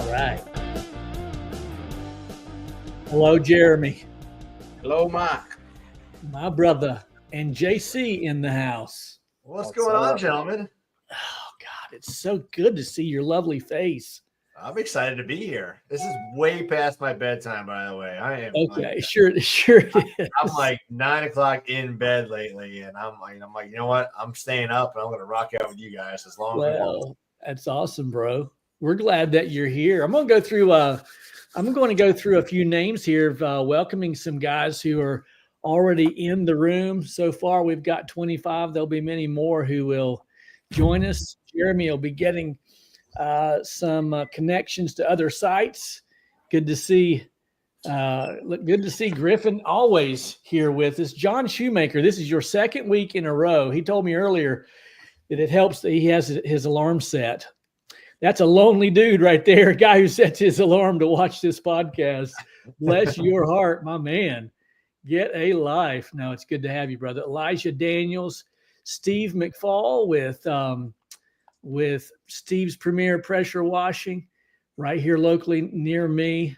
right. Hello, Jeremy, Hello, Mike. my brother, and JC in the house. What's going on, up? gentlemen? Oh, God, it's so good to see your lovely face. I'm excited to be here. This is way past my bedtime, by the way. I am Okay, sure it is. I'm like 9 o'clock in bed lately, and I'm like, you know what? I'm staying up, and I'm gonna rock out with you guys as long as we want. Well, that's awesome, bro. We're glad that you're here. I'm going to go through a few names here of welcoming some guys who are already in the room. So far, we've got 25. There'll be many more who will join us. Jeremy will be getting some connections to other sites. Good to see Griffin always here with us. John Shoemaker, this is your second week in a row. He told me earlier that it helps that he has his alarm set. That's a lonely dude right there, a guy who sets his alarm to watch this podcast. Bless your heart, my man. Get a life. No, it's good to have you, brother. Elijah Daniels, Steve McFall with Steve's Premier Pressure Washing right here locally near me.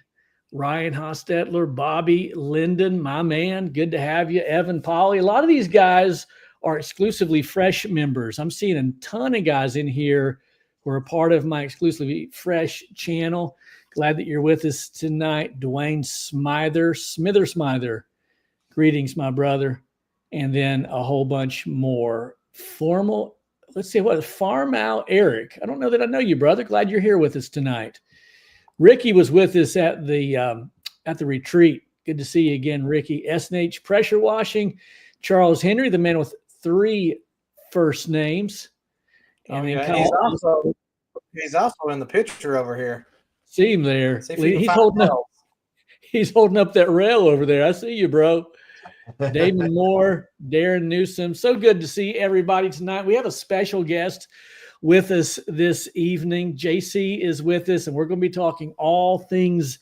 Ryan Hostetler, Bobby Linden, my man. Good to have you. Evan Polly. A lot of these guys are exclusively fresh members. I'm seeing a ton of guys in here who are a part of my exclusively fresh channel. Glad that you're with us tonight. Dwayne Smither. Greetings, my brother. And then a whole bunch more. Farm Out Eric. I don't know that I know you, brother. Glad you're here with us tonight. Ricky was with us at the retreat. Good to see you again, Ricky. SNH Pressure Washing. Charles Henry, the man with 3 first names. And he's also in the picture over here. See him there. He's holding up that rail over there. I see you, bro. Damon Moore, Darren Newsom. So good to see everybody tonight. We have a special guest with us this evening. JC is with us, and we're going to be talking all things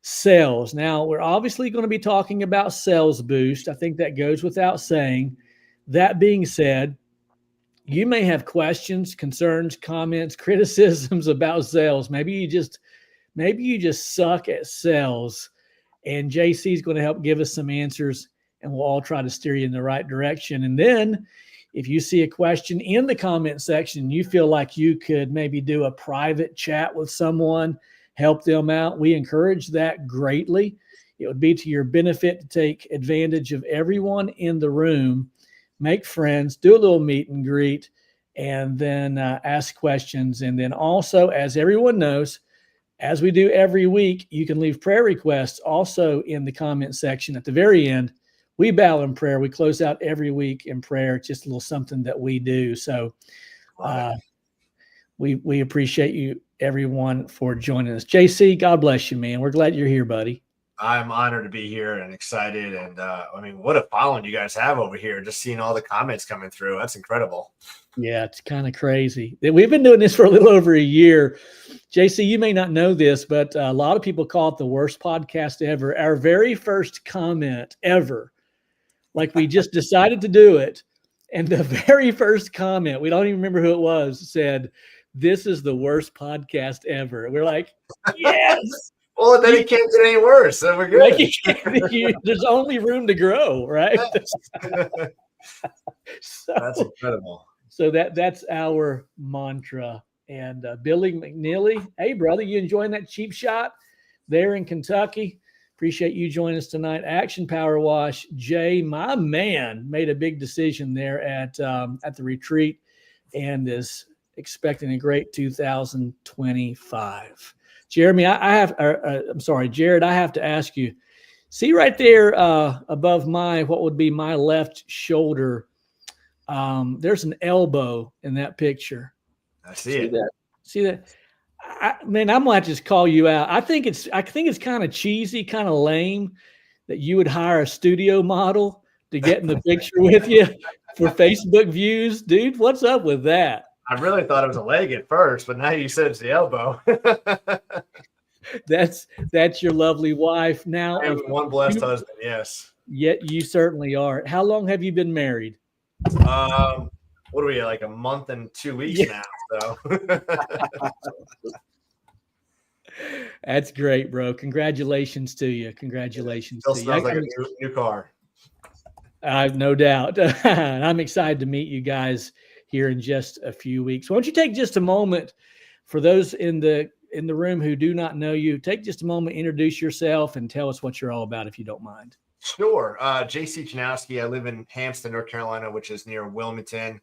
sales. Now, we're obviously going to be talking about Sales Boost. I think that goes without saying. That being said, you may have questions, concerns, comments, criticisms about sales. Maybe you just suck at sales, and JC is going to help give us some answers, and we'll all try to steer you in the right direction. And then if you see a question in the comment section, you feel like you could maybe do a private chat with someone, help them out. We encourage that greatly. It would be to your benefit to take advantage of everyone in the room, make friends, do a little meet and greet, and then ask questions. And then also, as everyone knows, as we do every week, you can leave prayer requests also in the comment section at the very end. We bow in prayer. We close out every week in prayer. It's just a little something that we do. So we appreciate you, everyone, for joining us. JC, God bless you, man. We're glad you're here, buddy. I'm honored to be here and excited. And what a following you guys have over here. Just seeing all the comments coming through. That's incredible. Yeah, it's kind of crazy. We've been doing this for a little over a year. JC, you may not know this, but a lot of people call it the worst podcast ever. Our very first comment ever, like we just decided to do it. And the very first comment, we don't even remember who it was, said, "This is the worst podcast ever." We're like, yes. Well, then it can't get any worse. So we're good. There's only room to grow, right? That's incredible. So that's our mantra. And Billy McNeely, hey, brother, you enjoying that cheap shot there in Kentucky? Appreciate you joining us tonight. Action Power Wash. Jay, my man, made a big decision there at the retreat and is expecting a great 2025. Jeremy, Jared, I have to ask you. See right there above what would be my left shoulder. There's an elbow in that picture. I see it. See that? I'm gonna have to just call you out. I think it's kind of cheesy, kind of lame that you would hire a studio model to get in the picture with you for Facebook views, dude. What's up with that? I really thought it was a leg at first, but now you said it's the elbow. That's your lovely wife. Now, I have one blessed husband. Yes. Yet you certainly are. How long have you been married? What are we, like a month and 2 weeks now? So That's great, bro. Congratulations to you. Congratulations Still to you. smells like a new car. I have no doubt. And I'm excited to meet you guys here in just a few weeks. Why don't you take just a moment for those in the room who do not know you, take just a moment, introduce yourself and tell us what you're all about, if you don't mind. Sure. JC Chanowsky. I live in Hampstead, North Carolina, which is near Wilmington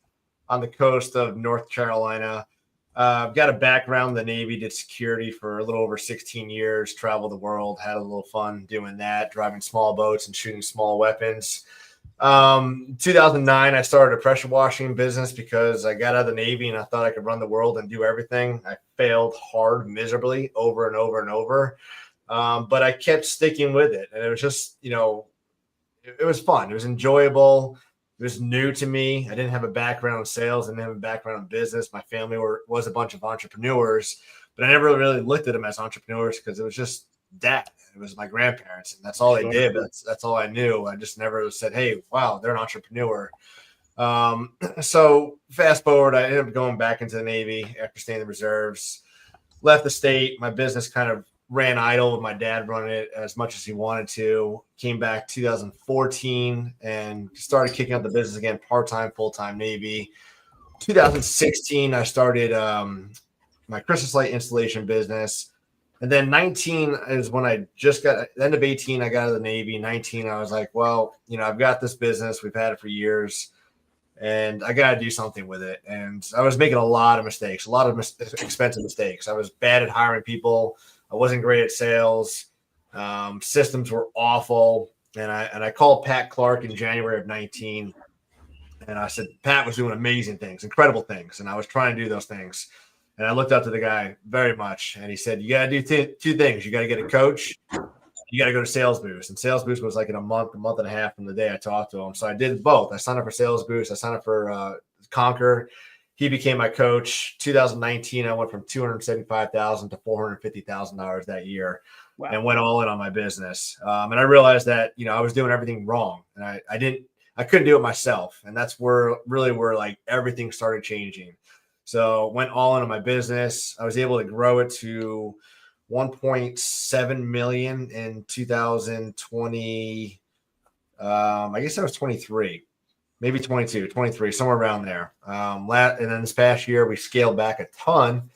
on the coast of North Carolina. I've got a background in the Navy, did security for a little over 16 years, traveled the world, had a little fun doing that, driving small boats and shooting small weapons. 2009, I started a pressure washing business because I got out of the Navy and I thought I could run the world and do everything. I failed hard, miserably, over and over and over. But I kept sticking with it. And it was just, it was fun. It was enjoyable. It was new to me. I didn't have a background in sales. I didn't have a background in business. My family was a bunch of entrepreneurs, but I never really looked at them as entrepreneurs because it was just that. It was my grandparents, and that's all they did. That's all I knew. I just never said, hey, wow, they're an entrepreneur. So fast forward, I ended up going back into the Navy after staying in the reserves, left the state. My business kind of ran idle with my dad running it as much as he wanted to. Came back 2014 and started kicking up the business again, part-time, full-time Navy. 2016, I started my Christmas light installation business. And then 19 is when I just got, at the end of 18, I got out of the Navy. 19, I was like, well, I've got this business. We've had it for years. And I got to do something with it. And I was making a lot of mistakes, a lot of expensive mistakes. I was bad at hiring people. I wasn't great at sales. Systems were awful. And I called Pat Clark in January of 19. And I said, Pat was doing amazing things, incredible things. And I was trying to do those things. And I looked up to the guy very much. And he said, you got to do two things. You got to get a coach. You got to go to Sales Boost. And Sales Boost was like in a month and a half from the day I talked to him. So I did both. I signed up for Sales Boost. I signed up for Conquer. He became my coach. 2019, I went from $275,000 to $450,000 that year. Wow. And went all in on my business. And I realized that, I was doing everything wrong. And I couldn't do it myself. And that's where like everything started changing. So went all in on my business. I was able to grow it to 1.7 million in 2020. I guess I was 23, maybe 22, 23, somewhere around there. And then this past year, we scaled back a ton.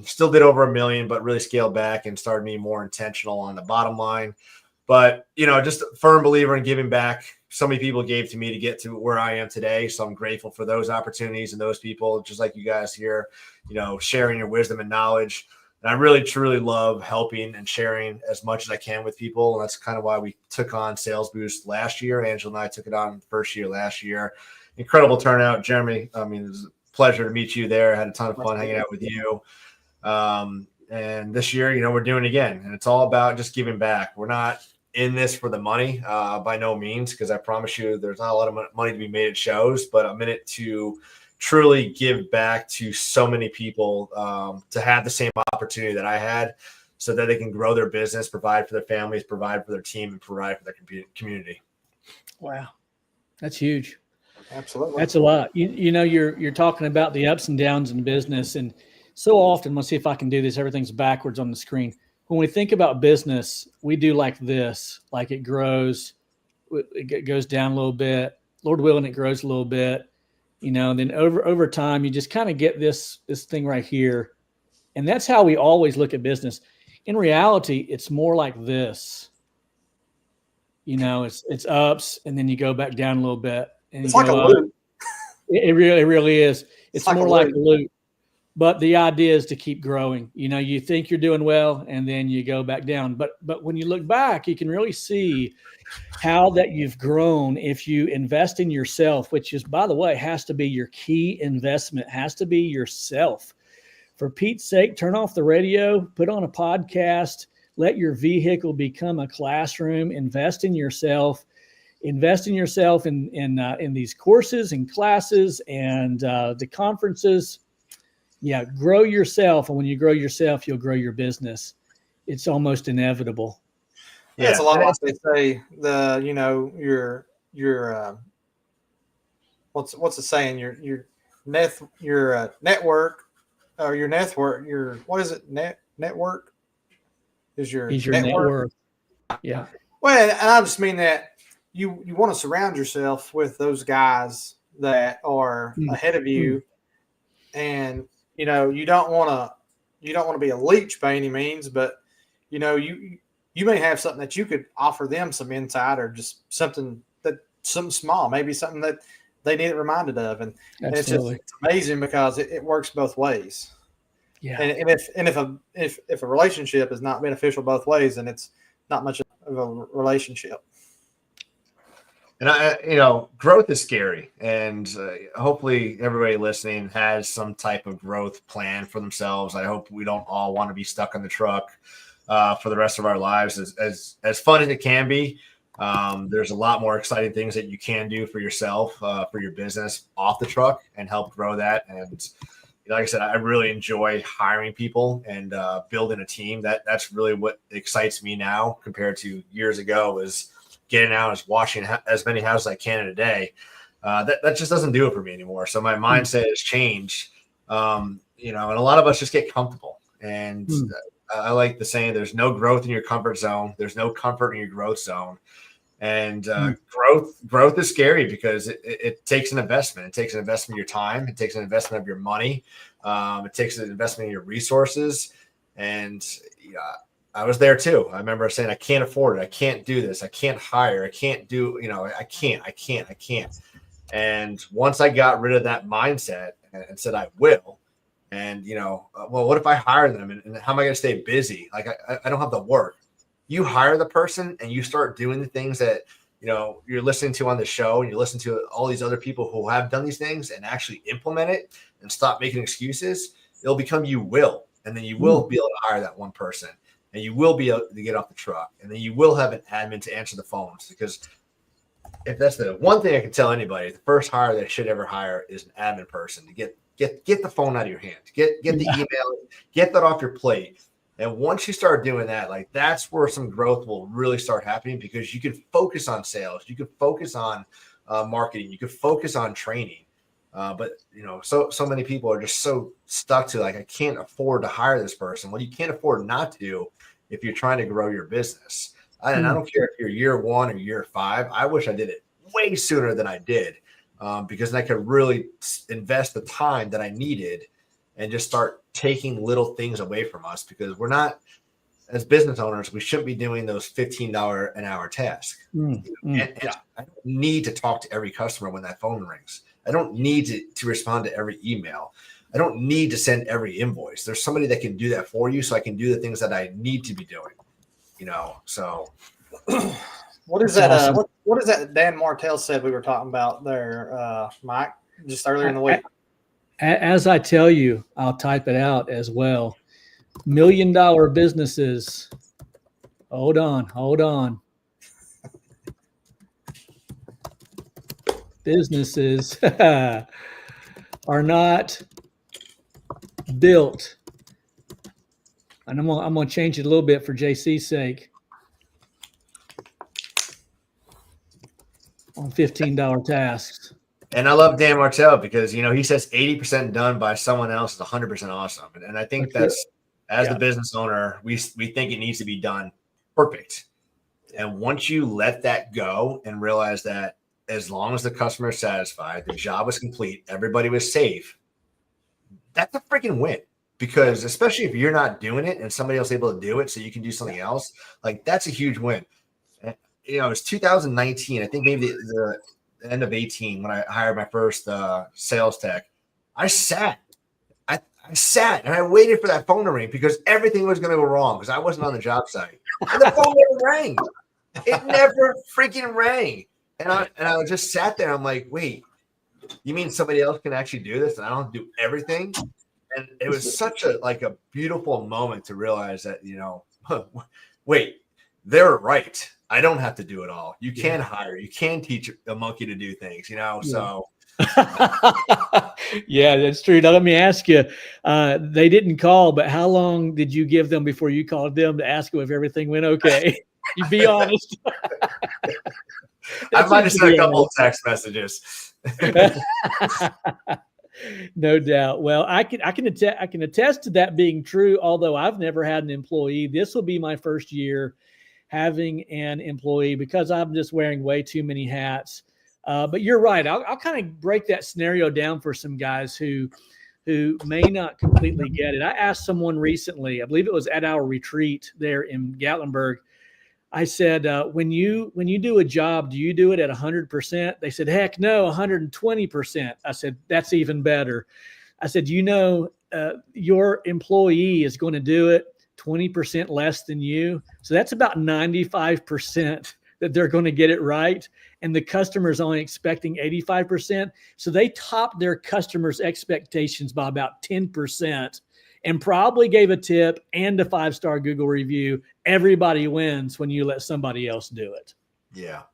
Still did over 1 million, but really scaled back and started being more intentional on the bottom line. But, just a firm believer in giving back. So many people gave to me to get to where I am today. So I'm grateful for those opportunities and those people, just like you guys here, sharing your wisdom and knowledge. And I really, truly love helping and sharing as much as I can with people. And that's kind of why we took on Sales Boost last year. Angela and I took it on the first year last year. Incredible turnout. Jeremy, it was a pleasure to meet you there. I had a ton of fun hanging out with you. And this year, we're doing it again. And it's all about just giving back. We're not in this for the money by no means, because I promise you there's not a lot of money to be made at shows, but I'm in it to truly give back to so many people to have the same opportunity that I had, so that they can grow their business, provide for their families, provide for their team, and provide for their community. Wow. That's huge. Absolutely. That's a lot. You're talking about the ups and downs in business. And so often, let's see if I can do this. Everything's backwards on the screen. When we think about business, we do like this, like it grows, it goes down a little bit, Lord willing, it grows a little bit, and then over time, you just kind of get this thing right here. And that's how we always look at business. In reality, it's more like this, it's ups, and then you go back down a little bit. And it's like a loop. It really is. It's more like a loop. But the idea is to keep growing. You think you're doing well, and then you go back down. But when you look back, you can really see how that you've grown if you invest in yourself, which is, by the way, has to be your key investment, has to be yourself. For Pete's sake, turn off the radio, put on a podcast, let your vehicle become a classroom, invest in yourself. Invest in yourself in these courses and classes and the conferences. Yeah, grow yourself. And when you grow yourself, you'll grow your business. It's almost inevitable. Yeah, it's a lot like they say, what's the saying? Your network, or your network, what is it? network. Is your net worth. Yeah. Well, and I just mean that you want to surround yourself with those guys that are ahead of you, and you don't want to be a leech by any means, but you may have something that you could offer them some insight, or just something small, maybe something that they need it reminded of, and it's amazing because it works both ways. Yeah. And if a relationship is not beneficial both ways, then it's not much of a relationship. And growth is scary, and hopefully everybody listening has some type of growth plan for themselves. I hope we don't all want to be stuck on the truck for the rest of our lives. As fun as it can be, there's a lot more exciting things that you can do for yourself, for your business off the truck, and help grow that. And like I said, I really enjoy hiring people and building a team. That's really what excites me now compared to years ago, is getting out, is washing as many houses as I can in a day. That just doesn't do it for me anymore. So my mindset has changed, and a lot of us just get comfortable. And I like the saying, there's no growth in your comfort zone. There's no comfort in your growth zone. And growth is scary because it takes an investment. It takes an investment of your time. It takes an investment of your money. It takes an investment in your resources. And I was there too. I remember saying, I can't afford it. I can't do this. I can't hire. I can't do, I can't. And once I got rid of that mindset and said, I will, and, well, what if I hire them, and how am I going to stay busy? Like, I don't have the work. You hire the person and you start doing the things that, you're listening to on the show, and you listen to all these other people who have done these things and actually implement it and stop making excuses. It'll become you will. And then you will be able to hire that one person, and you will be able to get off the truck, and then you will have an admin to answer the phones. Because if that's the one thing I can tell anybody, the first hire they should ever hire is an admin person to get the phone out of your hand, get the email, get that off your plate. And once you start doing that, like, that's where some growth will really start happening, because you can focus on sales, you can focus on marketing, you can focus on training. But so many people are just so stuck to, like, I can't afford to hire this person. Well, you can't afford not to if you're trying to grow your business. And I don't care if you're year 1 or year 5. I wish I did it way sooner than I did, because I could really invest the time that I needed and just start taking little things away from us, because we're not, as business owners, we shouldn't be doing those $15 an hour tasks. And I don't need to talk to every customer when that phone rings. I don't need to respond to every email. I don't need to send every invoice. There's somebody that can do that for you, so I can do the things that I need to be doing. So what is that? Awesome. What is that Dan Martell said we were talking about there, Mike, just earlier in the week? As I tell you, I'll type it out as well. $1 million businesses. Hold on. Businesses are not built. And I'm gonna change it a little bit for JC's sake. On $15 tasks. And I love Dan Martell because, he says 80% done by someone else is 100% awesome. And I think that's as the business owner, we think it needs to be done perfect. And once you let that go and realize that as long as the customer is satisfied, the job was complete, everybody was safe, that's a freaking win. Because especially if you're not doing it and somebody else is able to do it so you can do something else, like, that's a huge win. It was 2019, I think maybe the end of 18, when I hired my first sales tech. I sat and I waited for that phone to ring, because everything was going to go wrong because I wasn't on the job site. And the phone never rang. It never freaking rang. And I just sat there. I'm like, wait, you mean somebody else can actually do this and I don't have to do everything? And it was such a beautiful moment to realize that, wait, they're right. I don't have to do it all. You can hire, you can teach a monkey to do things, so. Yeah, that's true. Now, let me ask you, they didn't call, but how long did you give them before you called them to ask them if everything went okay? You be honest. I might have sent a couple of text messages. No doubt. Well, I can attest to that being true. Although I've never had an employee, this will be my first year having an employee because I'm just wearing way too many hats. But you're right. I'll kind of break that scenario down for some guys who may not completely get it. I asked someone recently, I believe it was at our retreat there in Gatlinburg. I said, when you do a job, do you do it at 100%? They said, heck no, 120%. I said, that's even better. I said, your employee is going to do it 20% less than you. So that's about 95% that they're going to get it right. And the customer's only expecting 85%. So they topped their customers' expectations by about 10%. And probably gave a tip and a 5-star Google review. Everybody wins when you let somebody else do it. Yeah.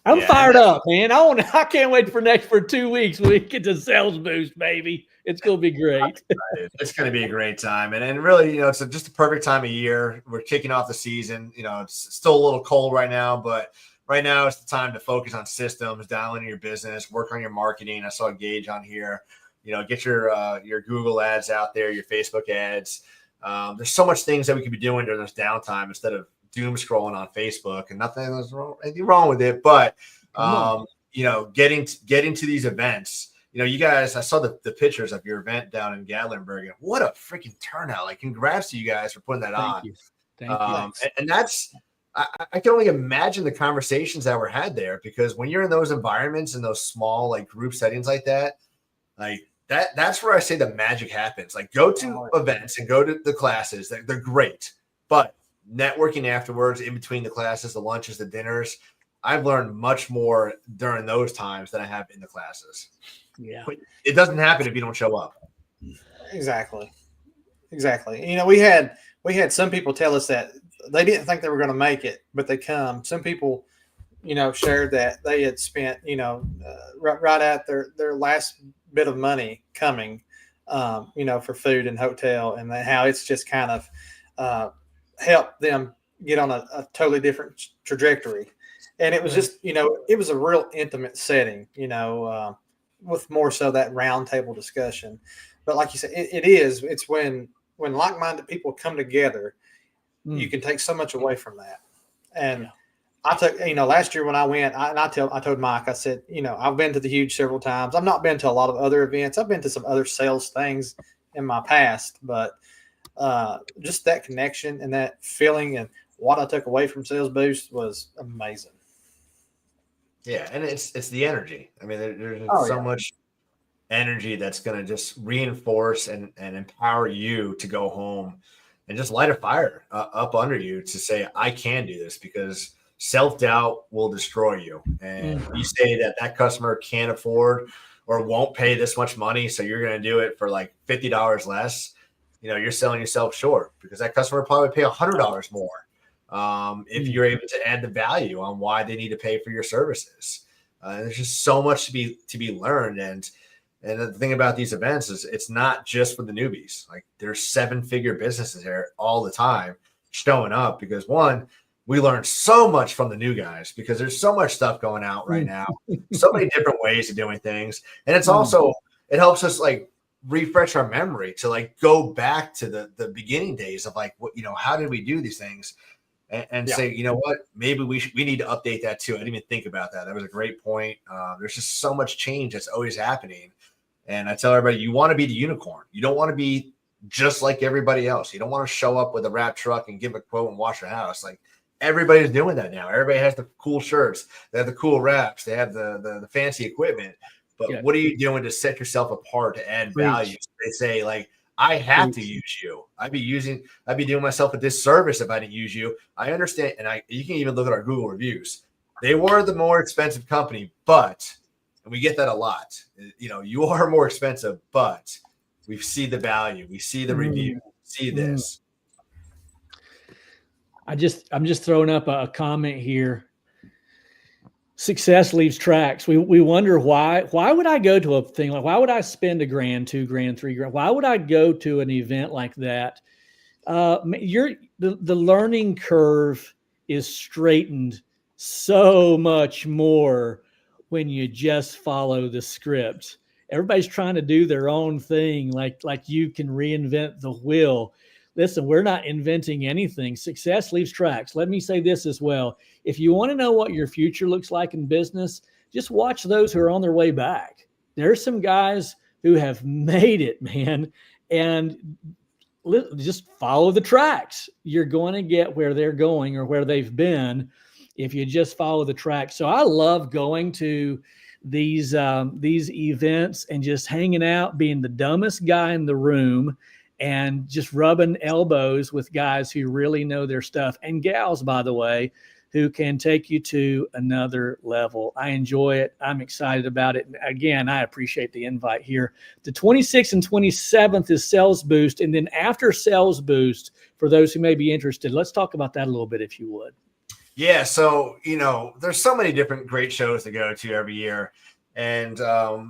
I'm fired up, man. I can't wait for 2 weeks when we get to sales boost, baby. It's going to be great. It's going to be a great time. And really, it's just a perfect time of year. We're kicking off the season. It's still a little cold right now, but right now it's the time to focus on systems, dial into your business, work on your marketing. I saw Gage on here. Get your Google ads out there, your Facebook ads. There's so much things that we could be doing during this downtime instead of doom scrolling on Facebook, and anything wrong with it. But getting to these events, you guys, I saw the pictures of your event down in Gatlinburg, and what a freaking turnout! Like, congrats to you guys for putting that on. Thank you. And that's, I can only imagine the conversations that were had there, because when you're in those environments, in those small like group settings like that, that's where I say the magic happens. Like, go to events and go to the classes. They're great, but networking afterwards, in between the classes, the lunches, the dinners, I've learned much more during those times than I have in the classes. Yeah. But it doesn't happen if you don't show up. Exactly. We had some people tell us that they didn't think they were going to make it, but they come. Some people, shared that they had spent, right at their last bit of money coming, for food and hotel, and how it's just kind of helped them get on a totally different trajectory. And it was just, it was a real intimate setting, with more so that round table discussion. But like you said, it's when like-minded people come together, you can take so much away from that. And I took, last year when I went, I told Mike, I said, I've been to the Huge several times. I've not been to a lot of other events. I've been to some other sales things in my past, but just that connection and that feeling and what I took away from Sales Boost was amazing. Yeah, and it's the energy. I mean, there's so much energy that's going to just reinforce and empower you to go home and just light a fire up under you to say, I can do this, because self-doubt will destroy you. And you say that customer can't afford or won't pay this much money, so you're going to do it for like $50 less. You're selling yourself short, because that customer probably pay $100 more if you're able to add the value on why they need to pay for your services. There's just so much to be learned. And the thing about these events is it's not just for the newbies. Like, there's 7-figure businesses there all the time showing up, because one, we learn so much from the new guys, because there's so much stuff going out right now, so many different ways of doing things. And it's also, it helps us like refresh our memory to like go back to the beginning days of like, what, how did we do these things? And say, what, maybe we need to update that too. I didn't even think about that. That was a great point. There's just so much change that's always happening. And I tell everybody, you want to be the unicorn. You don't want to be just like everybody else. You don't want to show up with a wrap truck and give a quote and wash your house. Like, everybody's doing that now. Everybody has the cool shirts. They have the cool wraps. They have the fancy equipment. But what are you doing to set yourself apart, to add value? They say, like, I have to use you. I'd be doing myself a disservice if I didn't use you. I understand. And you can even look at our Google reviews. They were the more expensive company, but, and we get that a lot, you are more expensive, but we see the value. We see the review. See this. I'm just throwing up a comment here. Success leaves tracks. We wonder why would I go to a thing like, why would I spend $1,000, $2,000, $3,000? Why would I go to an event like that? The learning curve is straightened so much more when you just follow the script. Everybody's trying to do their own thing, like you can reinvent the wheel. Listen, we're not inventing anything. Success leaves tracks. Let me say this as well. If you want to know what your future looks like in business, just watch those who are on their way back. There's some guys who have made it, man, and just follow the tracks. You're going to get where they're going or where they've been if you just follow the tracks. So I love going to these events and just hanging out, being the dumbest guy in the room, and just rubbing elbows with guys who really know their stuff, and gals, by the way, who can take you to another level. I enjoy it. I'm excited about it. And again, I appreciate the invite here. The 26th and 27th is Sales Boost. And then after Sales Boost, for those who may be interested, let's talk about that a little bit, if you would. Yeah. So, there's so many different great shows to go to every year. And a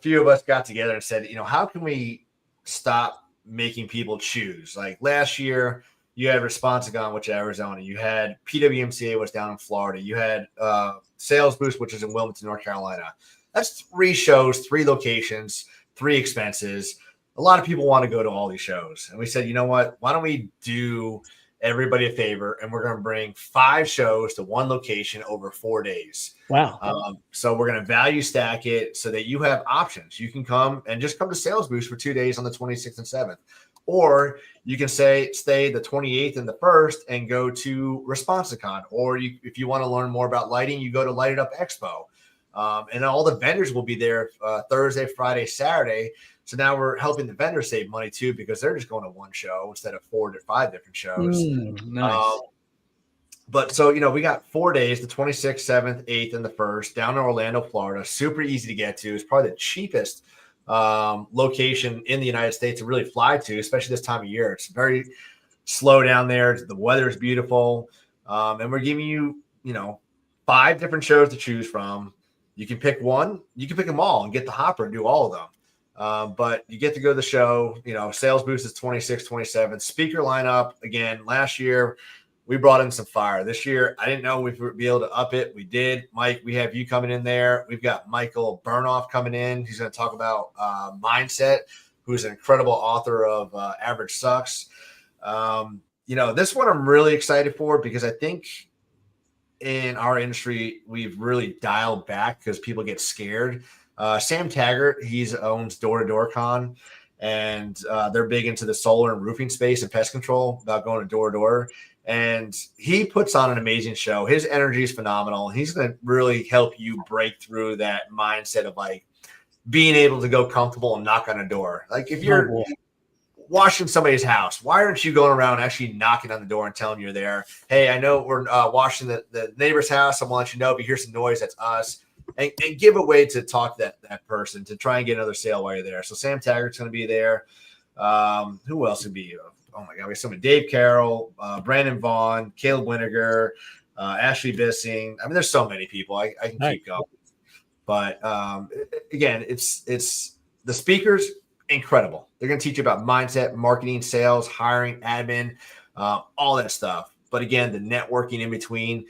few of us got together and said, how can we stop making people choose? Like last year, you had Responsigon, which is Arizona. You had PWMCA, which down in Florida. You had Sales Boost, which is in Wilmington, North Carolina. That's 3 shows, 3 locations, 3 expenses. A lot of people want to go to all these shows. And we said, you know what? Why don't we do everybody a favor? And we're going to bring 5 shows to one location over 4 days. Wow. So we're going to value stack it so that you have options. You can come to Sales Boost for 2 days on the 26th and 7th. Or you can stay the 28th and the 1st and go to Responsicon. Or if you want to learn more about lighting, you go to Light It Up Expo. And all the vendors will be there Thursday, Friday, Saturday. So now we're helping the vendors save money too, because they're just going to one show instead of 4 to 5 different shows. Nice. But so, we got 4 days, the 26th, 7th, 8th, and the 1st down in Orlando, Florida. Super easy to get to. It's probably the cheapest location in the United States to really fly to, especially this time of year. It's very slow down there. The weather is beautiful. And we're giving you, 5 different shows to choose from. You can pick one, you can pick them all and get the hopper and do all of them. But you get to go to the show. Sales Boost is 26, 27. Speaker lineup, again, last year we brought in some fire. This year, I didn't know we'd be able to up it. We did. Mike, we have you coming in there. We've got Michael Burnoff coming in. He's going to talk about mindset, who's an incredible author of Average Sucks. This one I'm really excited for, because I think in our industry, we've really dialed back because people get scared. Sam Taggart, he owns Door to Door Con, and they're big into the solar and roofing space and pest control, about going to door to door. And he puts on an amazing show. His energy is phenomenal. He's going to really help you break through that mindset of like being able to go comfortable and knock on a door. Like if you're washing somebody's house, why aren't you going around actually knocking on the door and telling them you're there? Hey, I know we're washing the neighbor's house. I'm going to let you know if you hear some noise, that's us. And give a way to talk to that person to try and get another sale while you're there. So Sam Taggart's going to be there. Who else would be? Oh my God, we have some Dave Carroll, Brandon Vaughn, Caleb Winiger, Ashley Bissing. I mean, there's so many people. I can keep going. But again, it's the speakers, incredible. They're going to teach you about mindset, marketing, sales, hiring, admin, all that stuff. But again, the networking in between,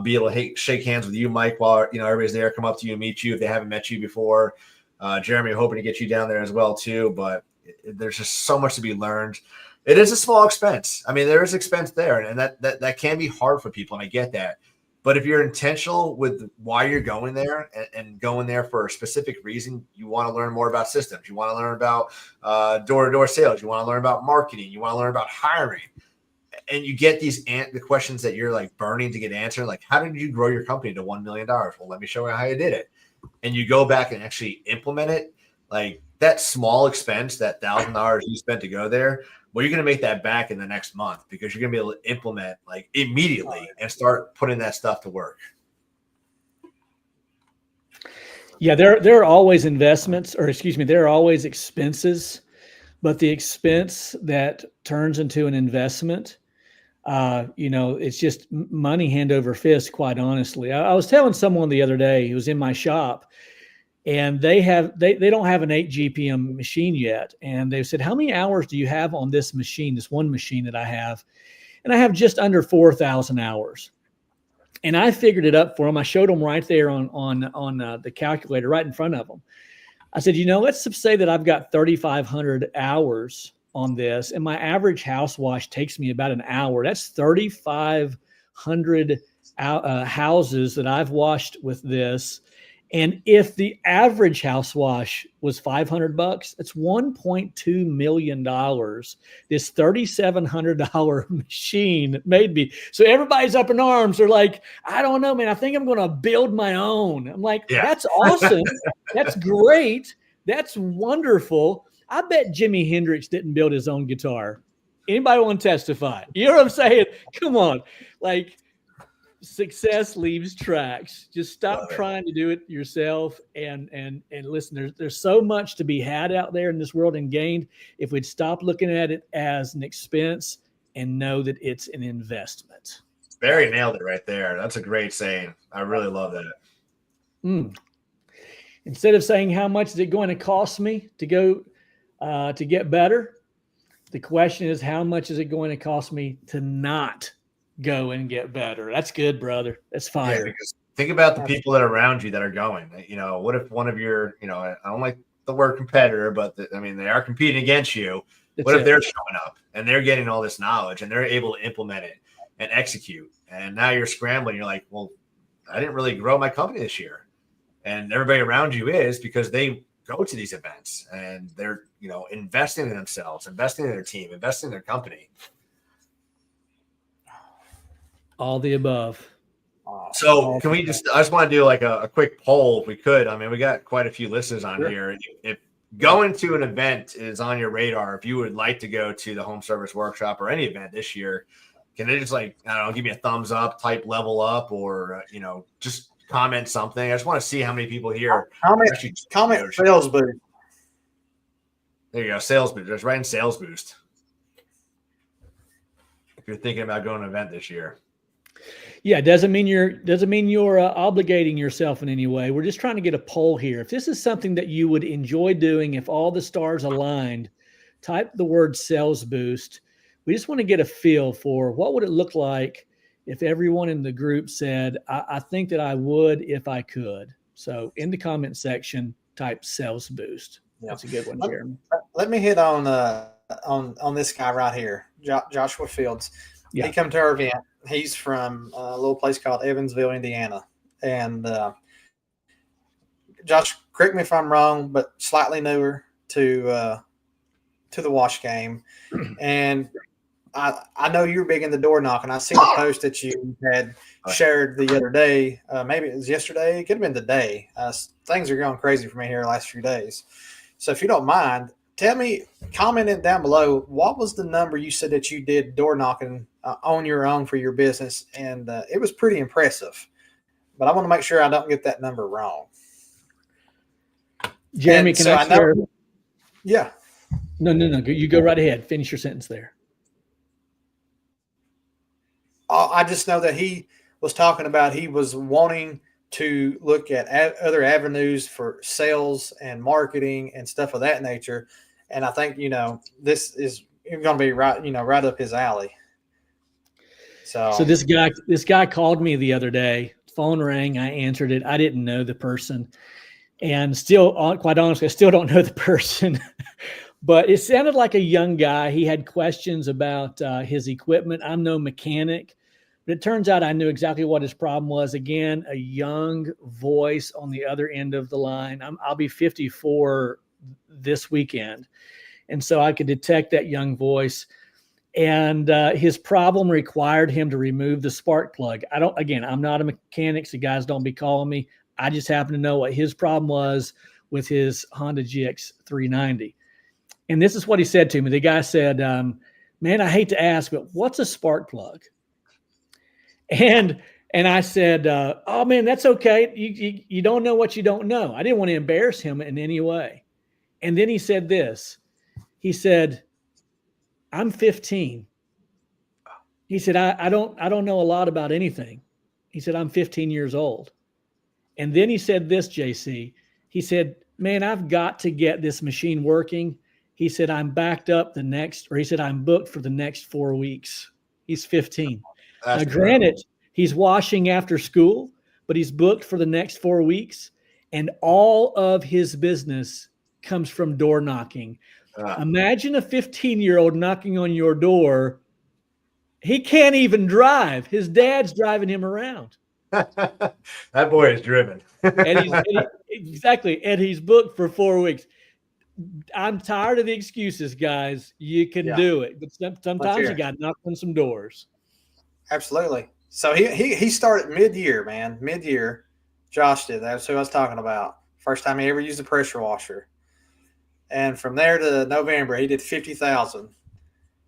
be able to shake hands with you, Mike, while everybody's there, come up to you and meet you if they haven't met you before. Jeremy, hoping to get you down there as well too. But there's just so much to be learned. It is a small expense. I mean, there is expense there, and that can be hard for people, and I get that. But if you're intentional with why you're going there and going there for a specific reason, you want to learn more about systems. You want to learn about door-to-door sales. You want to learn about marketing. You want to learn about hiring. And you get the questions that you're like burning to get answered. Like, how did you grow your company to $1 million? Well, let me show you how you did it. And you go back and actually implement it. Like that small expense, that $1,000 you spent to go there, well, you're going to make that back in the next month, because you're going to be able to implement like immediately and start putting that stuff to work. Yeah, there are always investments, or excuse me, there are always expenses, but the expense that turns into an investment, it's just money hand over fist, quite honestly. I was telling someone the other day who was in my shop, and they don't have an 8 GPM machine yet. And they said, how many hours do you have on this machine, this one machine that I have? And I have just under 4,000 hours. And I figured it up for them. I showed them right there on the calculator right in front of them. I said, let's say that I've got 3,500 hours on this, and my average house wash takes me about an hour. That's 3,500 houses that I've washed with this. And if the average house wash was $500, it's $1.2 million. This $3,700 machine made me. So everybody's up in arms. They're like, I don't know, man. I think I'm going to build my own. I'm like, That's awesome. That's great. That's wonderful. I bet Jimi Hendrix didn't build his own guitar. Anybody want to testify? You know what I'm saying? Come on. Like, success leaves tracks. Just stop trying to do it yourself and listen, there's so much to be had out there in this world and gained if we'd stop looking at it as an expense and know that it's an investment. Barry nailed it right there. That's a great saying. I really love that. Instead of saying how much is it going to cost me to go to get better, the question is how much is it going to cost me to not go and get better. That's good, brother. That's fire. Yeah, because think about the people that are around you that are going. What if one of your, I don't like the word competitor, but they are competing against you. What if they're showing up and they're getting all this knowledge and they're able to implement it and execute? And now you're scrambling. You're like, well, I didn't really grow my company this year. And everybody around you is, because they go to these events and they're, investing in themselves, investing in their team, investing in their company. All the above. So can we I just want to do like a quick poll if we could. We got quite a few listeners on here. If going to an event is on your radar, if you would like to go to the home service workshop or any event this year, can they just give me a thumbs up, type level up, or, just comment something? I just want to see how many people here. Comment sales boost. There you go. Sales boost. Just write in sales boost. If you're thinking about going to an event this year. Yeah, doesn't mean you're obligating yourself in any way. We're just trying to get a poll here. If this is something that you would enjoy doing, if all the stars aligned, type the word sales boost. We just want to get a feel for what would it look like if everyone in the group said, I think that I would if I could. So in the comment section, type sales boost. Yeah. That's a good one, Jeremy. Let me hit on this guy right here, Joshua Fields. Yeah. He come to our event. He's from a little place called Evansville, Indiana. And Josh, correct me if I'm wrong, but slightly newer to the wash game. And I know you're big in the door knocking. I seen a post that you had shared the other day. Maybe it was yesterday. It could have been today. Things are going crazy for me here the last few days. So if you don't mind, tell me, comment it down below. What was the number you said that you did door knocking on your own for your business? And it was pretty impressive. But I want to make sure I don't get that number wrong. Jeremy, can I share? Yeah. No. You go right ahead. Finish your sentence there. I just know that he was talking about he was wanting to look at other avenues for sales and marketing and stuff of that nature. And I think, this is going to be right up his alley. So this guy called me the other day. Phone rang. I answered it. I didn't know the person. And still, quite honestly, I still don't know the person. But it sounded like a young guy. He had questions about his equipment. I'm no mechanic. But it turns out I knew exactly what his problem was. Again, a young voice on the other end of the line. I'll be 54 this weekend. And so I could detect that young voice. And his problem required him to remove the spark plug. I'm not a mechanic, so guys don't be calling me. I just happen to know what his problem was with his Honda GX 390. And this is what he said to me. The guy said, man, I hate to ask, but what's a spark plug? And I said, oh, man, that's okay. You don't know what you don't know. I didn't want to embarrass him in any way. And then he said this. He said, I'm 15. He said, I don't know a lot about anything. He said, I'm 15 years old. And then he said this, JC. He said, man, I've got to get this machine working. He said, I'm booked for the next 4 weeks. He's 15. Now, granted, he's washing after school, but he's booked for the next 4 weeks. and all of his business comes from door knocking. Imagine a 15-year-old knocking on your door. He can't even drive. His dad's driving him around. That boy is driven. Exactly. And he's booked for 4 weeks. I'm tired of the excuses, guys. You can do it. But sometimes you got to knock on some doors. Absolutely. So he started mid-year, man. Mid-year. Josh did. That's who I was talking about. First time he ever used a pressure washer. And from there to November, he did 50,000.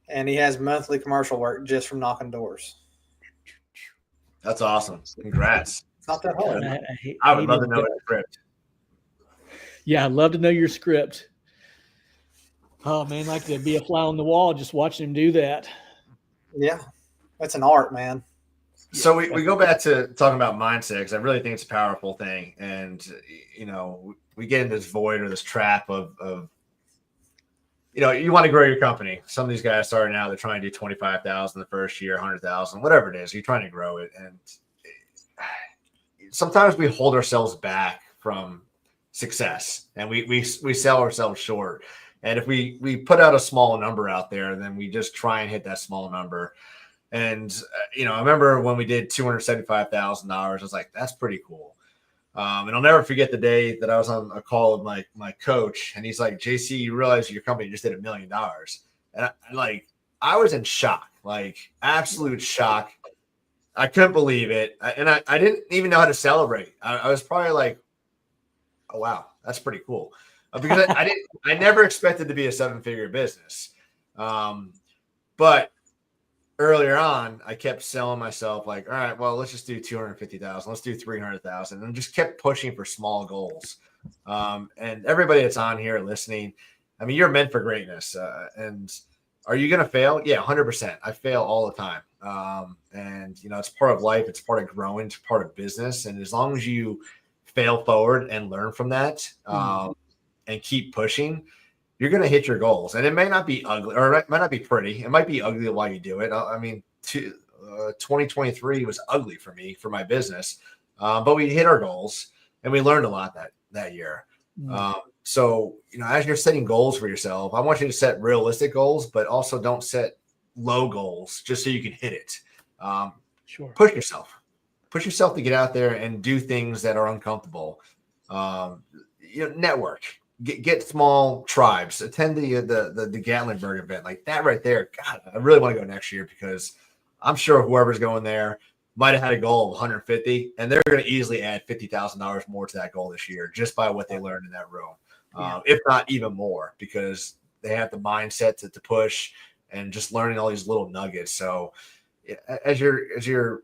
And he has monthly commercial work just from knocking doors. That's awesome. Congrats. It's not that hard. I would love to know that script. Yeah, I'd love to know your script. Oh, man, like to be a fly on the wall just watching him do that. Yeah, that's an art, man. So we go back to talking about mindset, because I really think it's a powerful thing. And, you know, we get in this void or this trap of you know, you want to grow your company. Some of these guys starting out, they're trying to do 25,000 the first year, 100,000, whatever it is. You're trying to grow it. And sometimes we hold ourselves back from success, and we sell ourselves short. And if we put out a small number out there, then we just try and hit that small number. And, you know, I remember when we did $275,000, I was like, that's pretty cool. And I'll never forget the day that I was on a call with my coach, and he's like, JC, you realize your company just did $1 million. And I was in shock, like absolute shock. I couldn't believe it. I didn't even know how to celebrate. I was probably like, oh, wow, that's pretty cool. Because I never expected to be a 7-figure business. But earlier on, I kept selling myself like, all right, well, let's just do 250,000. Let's do 300,000, and just kept pushing for small goals. And everybody that's on here listening, I mean, you're meant for greatness. And are you going to fail? Yeah, 100%. I fail all the time. And you know, it's part of life. It's part of growing. It's part of business. And as long as you fail forward and learn from that, and keep pushing, you're going to hit your goals. And it may not be ugly, or it might not be pretty. It might be ugly while you do it. I mean, 2023 was ugly for me, for my business. But we hit our goals, and we learned a lot that year. So, you know, as you're setting goals for yourself, I want you to set realistic goals, but also don't set low goals just so you can hit it. Sure. Push yourself to get out there and do things that are uncomfortable. You know, network. Get small tribes, attend the Gatlinburg event, like that right there. God, I really want to go next year, because I'm sure whoever's going there might have had a goal of 150, and they're going to easily add $50,000 more to that goal this year just by what they learned in that room, if not even more, because they have the mindset to push and just learning all these little nuggets. So as you're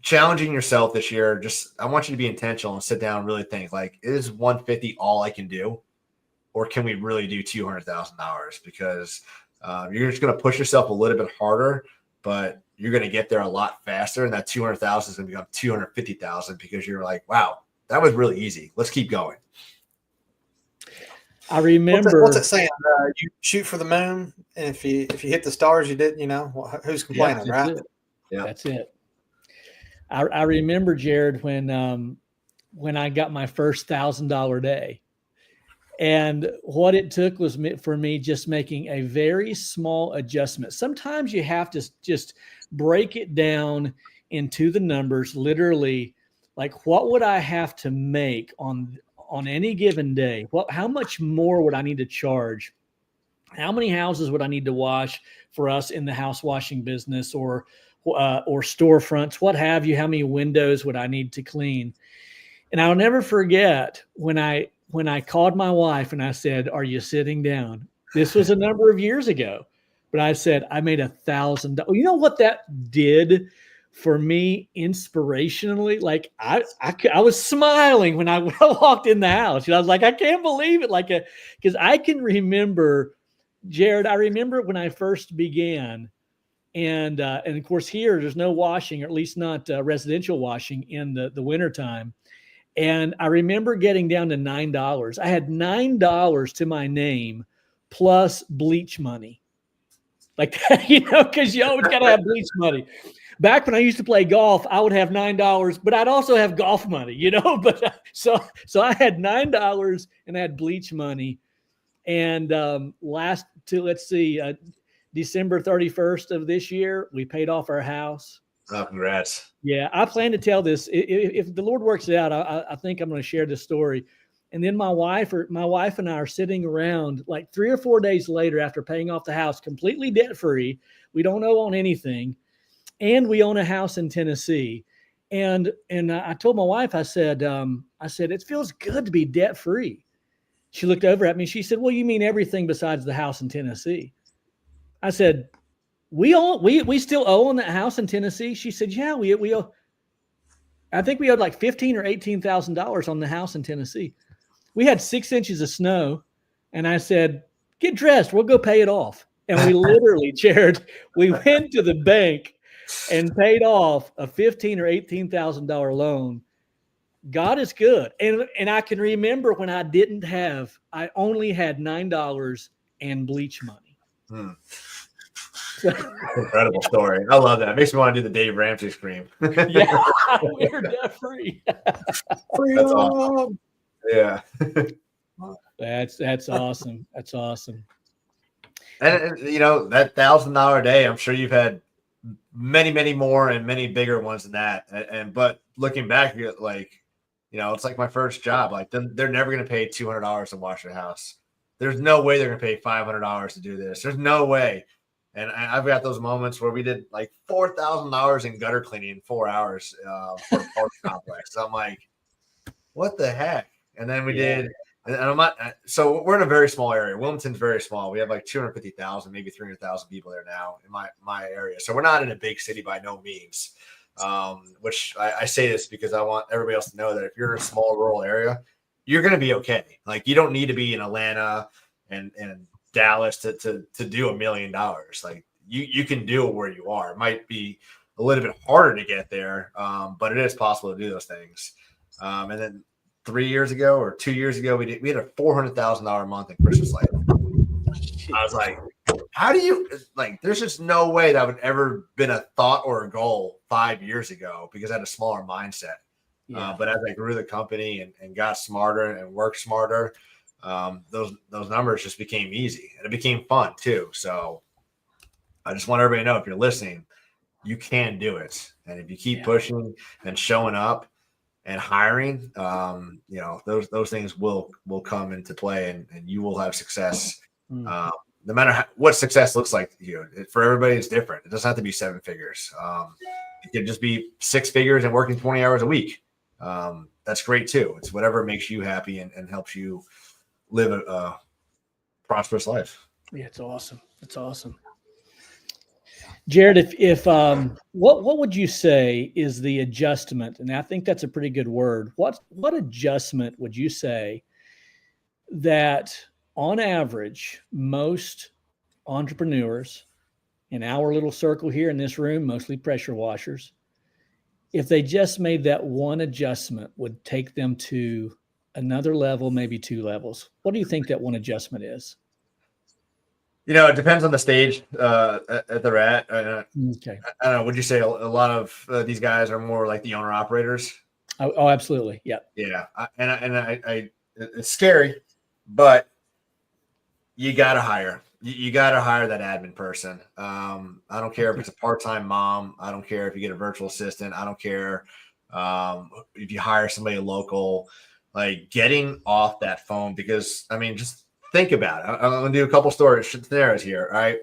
challenging yourself this year, I want you to be intentional and sit down and really think, like, is 150 all I can do, or can we really do $200,000? Because you're just going to push yourself a little bit harder, but you're going to get there a lot faster, and that 200,000 is going to become 250,000 because you're like, wow, that was really easy. Let's keep going. I remember. What's it saying? You shoot for the moon, and if you hit the stars, you did. You know, who's complaining, right? Yeah, that's it. I remember, Jared, when I got my first $1,000 day, and what it took was for me just making a very small adjustment. Sometimes you have to just break it down into the numbers, literally, like what would I have to make on any given day? How much more would I need to charge? How many houses would I need to wash for us in the house washing business, or storefronts, what have you? How many windows would I need to clean? And I'll never forget when I called my wife and I said, "Are you sitting down?" This was a number of years ago, but I said, I made $1,000. You know what that did for me inspirationally? Like I was smiling when I walked in the house. You know, I was like, I can't believe it. Because I can remember, Jared, I remember when I first began. And of course, here there's no washing, or at least not residential washing in the wintertime. And I remember getting down to $9. I had $9 to my name plus bleach money. Like that, you know, because you always got to have bleach money. back when I used to play golf, I would have $9, but I'd also have golf money, you know. But so I had $9 and I had bleach money. And December 31st of this year, we paid off our house. Oh, congrats. Yeah, I plan to tell this. If the Lord works it out, I think I'm going to share this story. And then my wife and I are sitting around like 3 or 4 days later after paying off the house, completely debt free. We don't own anything, and we own a house in Tennessee. And I told my wife, I said, it feels good to be debt free. She looked over at me. She said, "Well, you mean everything besides the house in Tennessee?" I said, we still owe on that house in Tennessee. She said, "Yeah, we owe. I think we owed like $15,000 or $18,000 on the house in Tennessee. We had 6 inches of snow, and I said, get dressed. We'll go pay it off." And we literally, Jared, we went to the bank and paid off a $15,000 or $18,000 loan. God is good. And I can remember when I only had $9 and bleach money. Incredible story. I love that. It makes me want to do the Dave Ramsey scream. Yeah, we're debt free. That's awesome. Yeah. That's awesome. That's awesome. And that $1,000 day, I'm sure you've had many, many more and many bigger ones than that. But looking back, it's like my first job. Like they're never going to pay $200 to wash their house. There's no way they're going to pay $500 to do this. There's no way. And I've got those moments where we did like $4,000 in gutter cleaning in 4 hours for a park complex. So I'm like, what the heck? And then we did. And I'm not. So we're in a very small area. Wilmington's very small. We have like 250,000, maybe 300,000 people there now in my area. So we're not in a big city by no means. Which I say this because I want everybody else to know that if you're in a small rural area, you're going to be okay. Like you don't need to be in Atlanta and Dallas to do $1 million. Like you can do it where you are. It might be a little bit harder to get there, but it is possible to do those things. And then 3 years ago or 2 years ago, we had a $400,000 a month in Christmas lights. I was like, how do you there's just no way that would ever been a thought or a goal 5 years ago because I had a smaller mindset. Yeah. But as I grew the company and got smarter and worked smarter, those numbers just became easy and it became fun too. So I just want everybody to know, if you're listening, you can do it. And if you keep pushing and showing up and hiring, those things will come into play and you will have success. No matter what success looks like to you. For everybody, it's different. It doesn't have to be 7 figures. It could just be 6 figures and working 20 hours a week. That's great too. It's whatever makes you happy and helps you live a prosperous life. Yeah, it's awesome. It's awesome. Jared, if what would you say is the adjustment? And I think that's a pretty good word. What adjustment would you say that on average, most entrepreneurs in our little circle here in this room, mostly pressure washers, if they just made that one adjustment, would take them to another level, maybe 2 levels? What do you think that one adjustment is? It depends on the stage that they're at. Okay. I don't know. Would you say a lot of these guys are more like the owner operators? Oh, absolutely. Yeah. Yeah. I it's scary, but you got to hire. You got to hire that admin person. I don't care if it's a part-time mom. I don't care if you get a virtual assistant. I don't care if you hire somebody local. Like getting off that phone, because just think about it. I'm going to do a couple scenarios here. All right.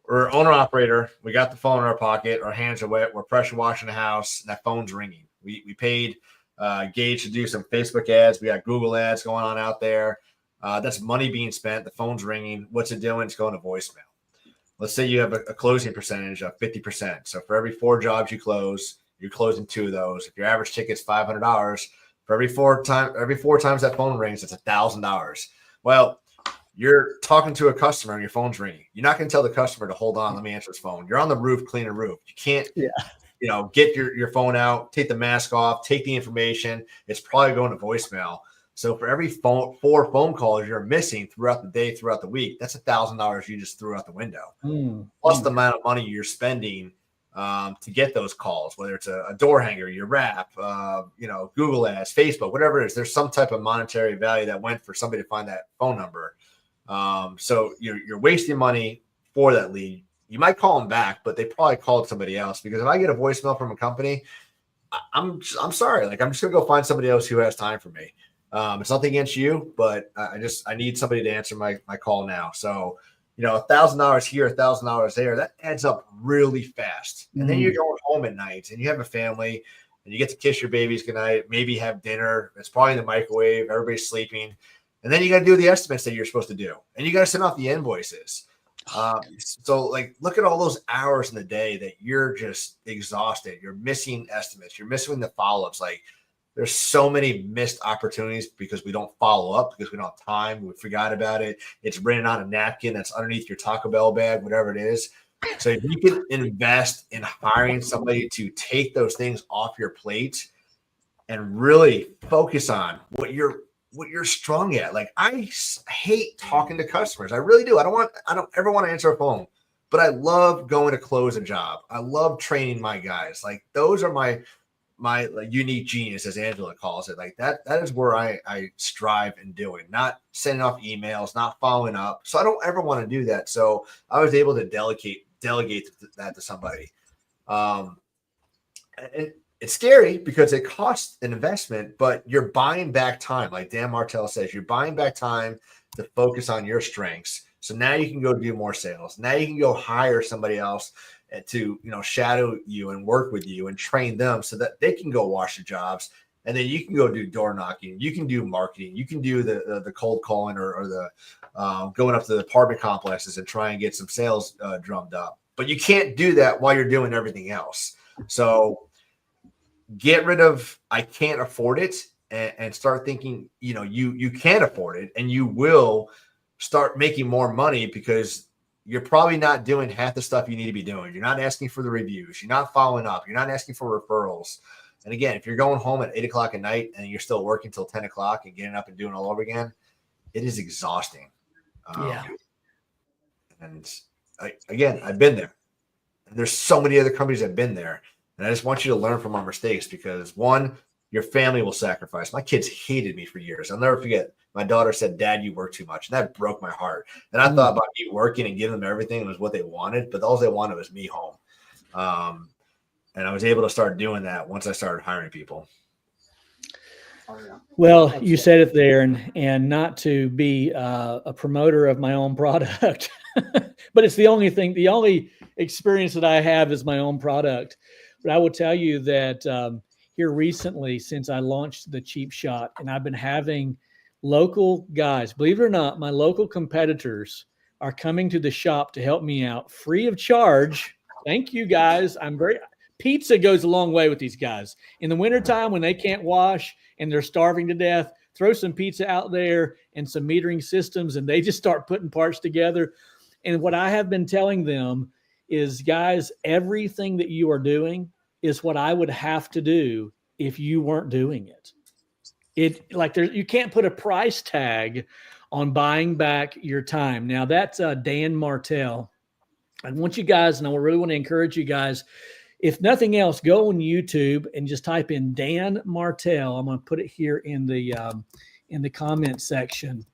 We're owner operator. We got the phone in our pocket. Our hands are wet. We're pressure washing the house and that phone's ringing. We paid Gage to do some Facebook ads. We got Google ads going on out there. That's money being spent. The phone's ringing. What's it doing? It's going to voicemail. Let's say you have a closing percentage of 50%. So for every 4 jobs you close, you're closing 2 of those. If your average ticket's $500, for every 4 times that phone rings, it's $1,000. Well, you're talking to a customer and your phone's ringing. You're not going to tell the customer to hold on, let me answer his phone. You're on the roof, cleaning a roof. You can't, get your phone out, take the mask off, take the information. It's probably going to voicemail. So for every 4 phone calls you're missing throughout the day, throughout the week, that's $1,000 you just threw out the window. Plus the amount of money you're spending to get those calls, whether it's a door hanger, your wrap, Google ads, Facebook, whatever it is. There's some type of monetary value that went for somebody to find that phone number. So you're wasting money for that lead. You might call them back, but they probably called somebody else, because if I get a voicemail from a company, I'm sorry. Like, I'm just gonna go find somebody else who has time for me. It's nothing against you, but I need somebody to answer my call now. So, $1,000 here, $1,000 there, that adds up really fast. And then you're going home at night and you have a family and you get to kiss your babies goodnight, maybe have dinner. It's probably in the microwave. Everybody's sleeping. And then you got to do the estimates that you're supposed to do. And you got to send out the invoices. So like, look at all those hours in the day that you're just exhausted. You're missing estimates. You're missing the follow-ups. Like, there's so many missed opportunities because we don't follow up, because we don't have time. We forgot about it. It's written on a napkin that's underneath your Taco Bell bag, whatever it is. So if you can invest in hiring somebody to take those things off your plate and really focus on what you're strong at. Like, I hate talking to customers. I really do. I don't ever want to answer a phone, but I love going to close a job. I love training my guys. Like, those are my like unique genius, as Angela calls it. Like, that is where I strive in doing, not sending off emails, not following up. So I don't ever want to do that. So I was able to delegate that to somebody. And it's scary because it costs an investment, but you're buying back time. Like Dan Martell says, you're buying back time to focus on your strengths. So now you can go do more sales. Now you can go hire somebody else to shadow you and work with you and train them so that they can go wash the jobs, and then you can go do door knocking, you can do marketing, you can do the cold calling or the going up to the apartment complexes and try and get some sales drummed up. But you can't do that while you're doing everything else. So get rid of I can't afford it and start thinking you can afford it, and you will start making more money because you're probably not doing half the stuff you need to be doing. You're not asking for the reviews. You're not following up. You're not asking for referrals. And again, if you're going home at 8 o'clock at night and you're still working till 10 o'clock and getting up and doing all over again, it is exhausting. And I've been there. And there's so many other companies that have been there. And I just want you to learn from our mistakes, because one, your family will sacrifice. My kids hated me for years. I'll never forget. My daughter said, "Dad, you work too much." And that broke my heart. And I thought about me working and giving them everything was what they wanted, but all they wanted was me home. And I was able to start doing that once I started hiring people. Well, you said it there, and not to be a promoter of my own product, but it's the only experience that I have is my own product. But I will tell you that here recently, since I launched the Cheap Shot, and I've been having local guys, believe it or not, my local competitors are coming to the shop to help me out free of charge. Thank you, guys. Pizza goes a long way with these guys. In the wintertime, when they can't wash and they're starving to death, throw some pizza out there and some metering systems, and they just start putting parts together. And what I have been telling them is, guys, everything that you are doing is what I would have to do if you weren't doing it. You can't put a price tag on buying back your time. Now that's Dan Martell. I want you guys, and I really want to encourage you guys, if nothing else, go on YouTube and just type in Dan Martell. I'm going to put it here in the comment section.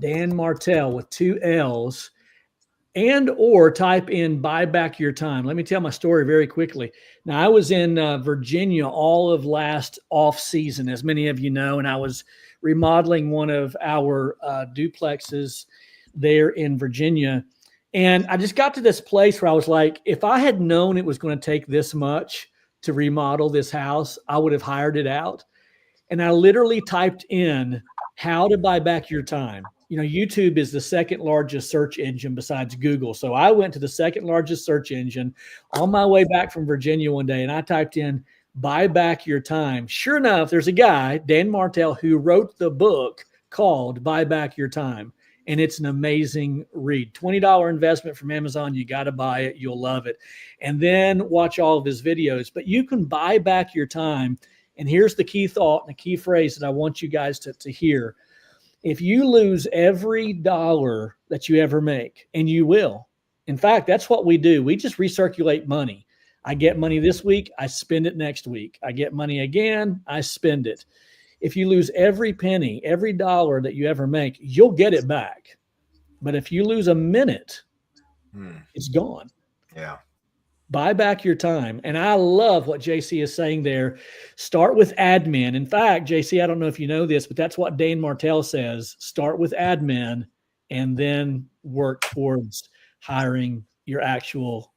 Dan Martell with 2 L's, or type in buy back your time. Let me tell my story very quickly. Now, I was in Virginia all of last off season, as many of you know, and I was remodeling one of our duplexes there in Virginia. And I just got to this place where I was like, if I had known it was going to take this much to remodel this house, I would have hired it out. And I literally typed in how to buy back your time. YouTube is the second largest search engine besides Google. So I went to the second largest search engine on my way back from Virginia one day, and I typed in buy back your time. Sure enough, there's a guy, Dan Martell, who wrote the book called Buy Back Your Time. And it's an amazing read. $20 investment from Amazon. You got to buy it. You'll love it. And then watch all of his videos. But you can buy back your time. And here's the key thought and the key phrase that I want you guys to hear. If you lose every dollar that you ever make, and you will, in fact, that's what we do. We just recirculate money. I get money this week, I spend it next week. I get money again, I spend it. If you lose every penny, every dollar that you ever make, you'll get it back. But if you lose a minute, it's gone. Yeah. Buy back your time. And I love what JC is saying there. Start with admin. In fact, JC, I don't know if you know this, but that's what Dane Martell says. Start with admin and then work towards hiring your actual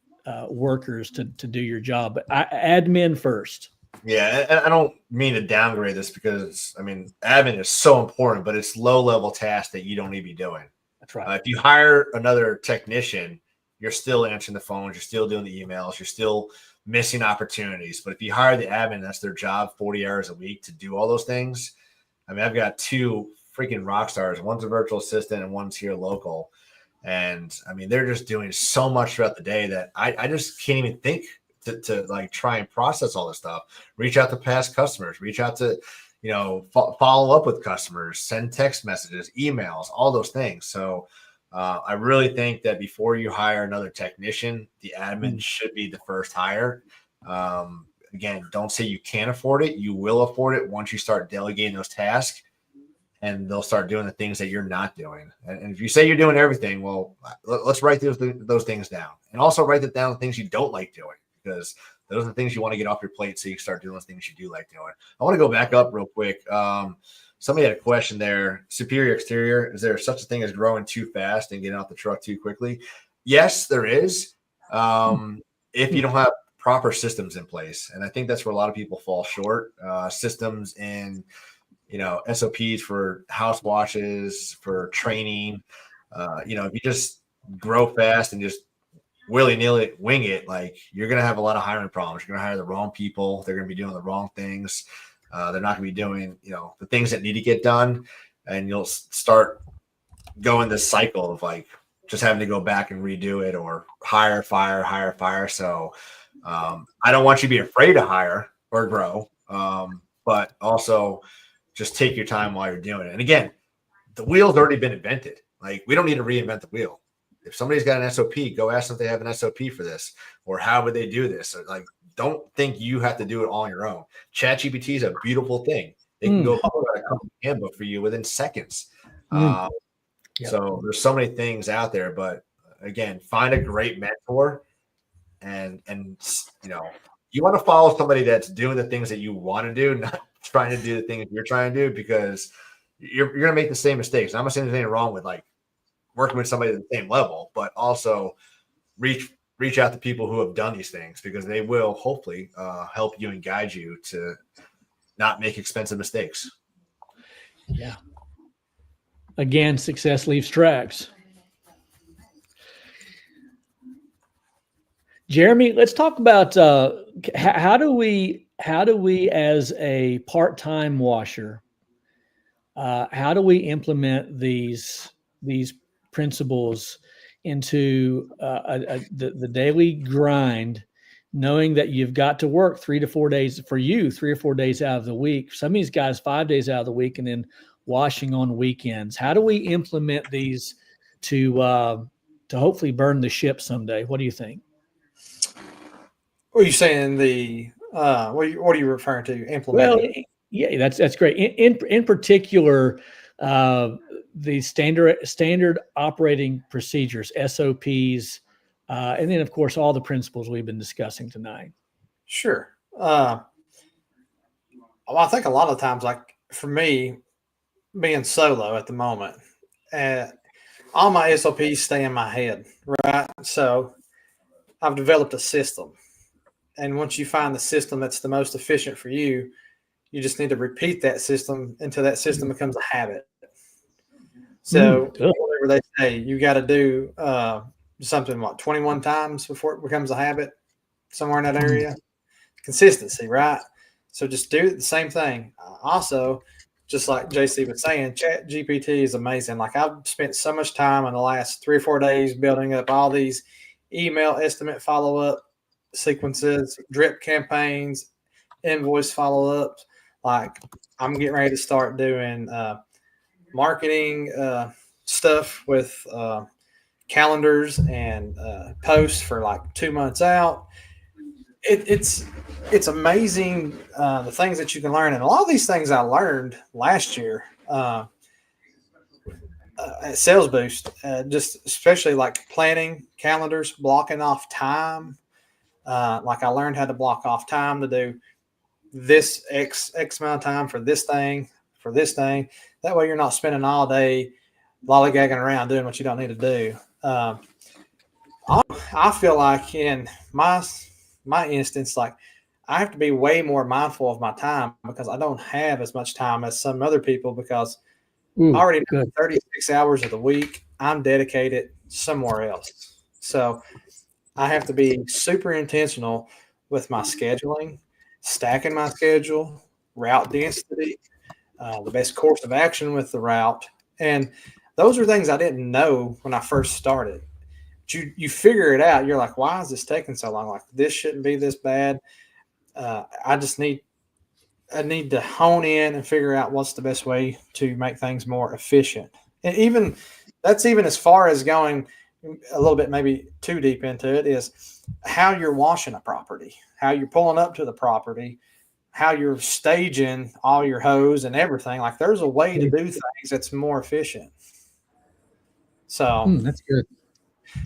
workers to do your job. But admin first. Yeah, and I don't mean to downgrade this because, I mean, admin is so important, but it's low-level tasks that you don't need to be doing. That's right. If you hire another technician, you're still answering the phones, you're still doing the emails, you're still missing opportunities. But if you hire the admin, that's their job 40 hours a week to do all those things. I mean, I've got 2 freaking rock stars. One's a virtual assistant and one's here local. And, I mean, they're just doing so much throughout the day that I just can't even think to like try and process all this stuff. Reach out to past customers, reach out to, follow up with customers, send text messages, emails, all those things. So I really think that before you hire another technician, the admin should be the first hire. Again, don't say you can't afford it. You will afford it once you start delegating those tasks, and they'll start doing the things that you're not doing. And if you say you're doing everything, well, let's write those things down, and also write it down the things you don't like doing, because those are the things you want to get off your plate so you can start doing those things you do like doing. I want to go back up real quick. Somebody had a question there. Superior exterior, is there such a thing as growing too fast and getting off the truck too quickly? Yes, there is. If you don't have proper systems in place. And I think that's where a lot of people fall short. Systems in, SOPs for house washes, for training. If you just grow fast and just willy-nilly wing it, like, you're going to have a lot of hiring problems. You're going to hire the wrong people. They're going to be doing the wrong things. They're not going to be doing, the things that need to get done. And you'll start going this cycle of like just having to go back and redo it, or hire, fire. So I don't want you to be afraid to hire or grow, but also just take your time while you're doing it. And again, the wheel's already been invented. Like, we don't need to reinvent the wheel. If somebody's got an SOP, go ask them if they have an SOP for this, or how would they do this? Or like, don't think you have to do it all on your own. ChatGPT is a beautiful thing. They can go pull out a company handbook for you within seconds. So there's so many things out there, but again, find a great mentor, and you want to follow somebody that's doing the things that you want to do, not trying to do the things you're trying to do, because you're going to make the same mistakes. I'm not saying there's anything wrong with like working with somebody at the same level, but also reach out to people who have done these things, because they will hopefully help you and guide you to not make expensive mistakes. Yeah. Again, success leaves tracks. Jeremy, let's talk about how do we as a part-time washer, how do we implement these principles into the daily grind, knowing that you've got to work 3 to 4 days for you, 3 or 4 days out of the week. Some of these guys 5 days out of the week, and then washing on weekends. How do we implement these to hopefully burn the ship someday? What do you think? What are you saying? What are you referring to? Implementing? Well, yeah, that's great. In particular, the standard operating procedures, SOPs, and then of course all the principles we've been discussing tonight. Sure. I think a lot of times, like for me, being solo at the moment, all my SOPs stay in my head, right? So I've developed a system. And once you find the system that's the most efficient for you, you just need to repeat that system until that system becomes a habit. So whatever they say, you got to do something, 21 times before it becomes a habit, somewhere in that area. Consistency, right? So just do the same thing. Also, just like JC was saying, ChatGPT is amazing. Like, I've spent so much time in the last 3 or 4 days building up all these email estimate follow-up sequences, drip campaigns, invoice follow-ups. Like, I'm getting ready to start doing marketing stuff with calendars and posts for like 2 months out. it's amazing the things that you can learn, and a lot of these things I learned last year at Sales Boost, just especially like planning calendars, blocking off time. Like I learned how to block off time to do this X amount of time for this thing. That way you're not spending all day lollygagging around doing what you don't need to do. I feel like in my instance, like I have to be way more mindful of my time because I don't have as much time as some other people because I already know 36 hours of the week I'm dedicated somewhere else. So I have to be super intentional with my scheduling, stacking my schedule, route density, the best course of action with the route. And those are things I didn't know when I first started. You figure it out. You're like, why is this taking so long? Like this shouldn't be this bad. I need to hone in and figure out what's the best way to make things more efficient. And even as far as going a little bit maybe too deep into it is how you're washing a property, how you're pulling up to the property, how you're staging all your hose and everything. Like there's a way to do things that's more efficient. So that's good.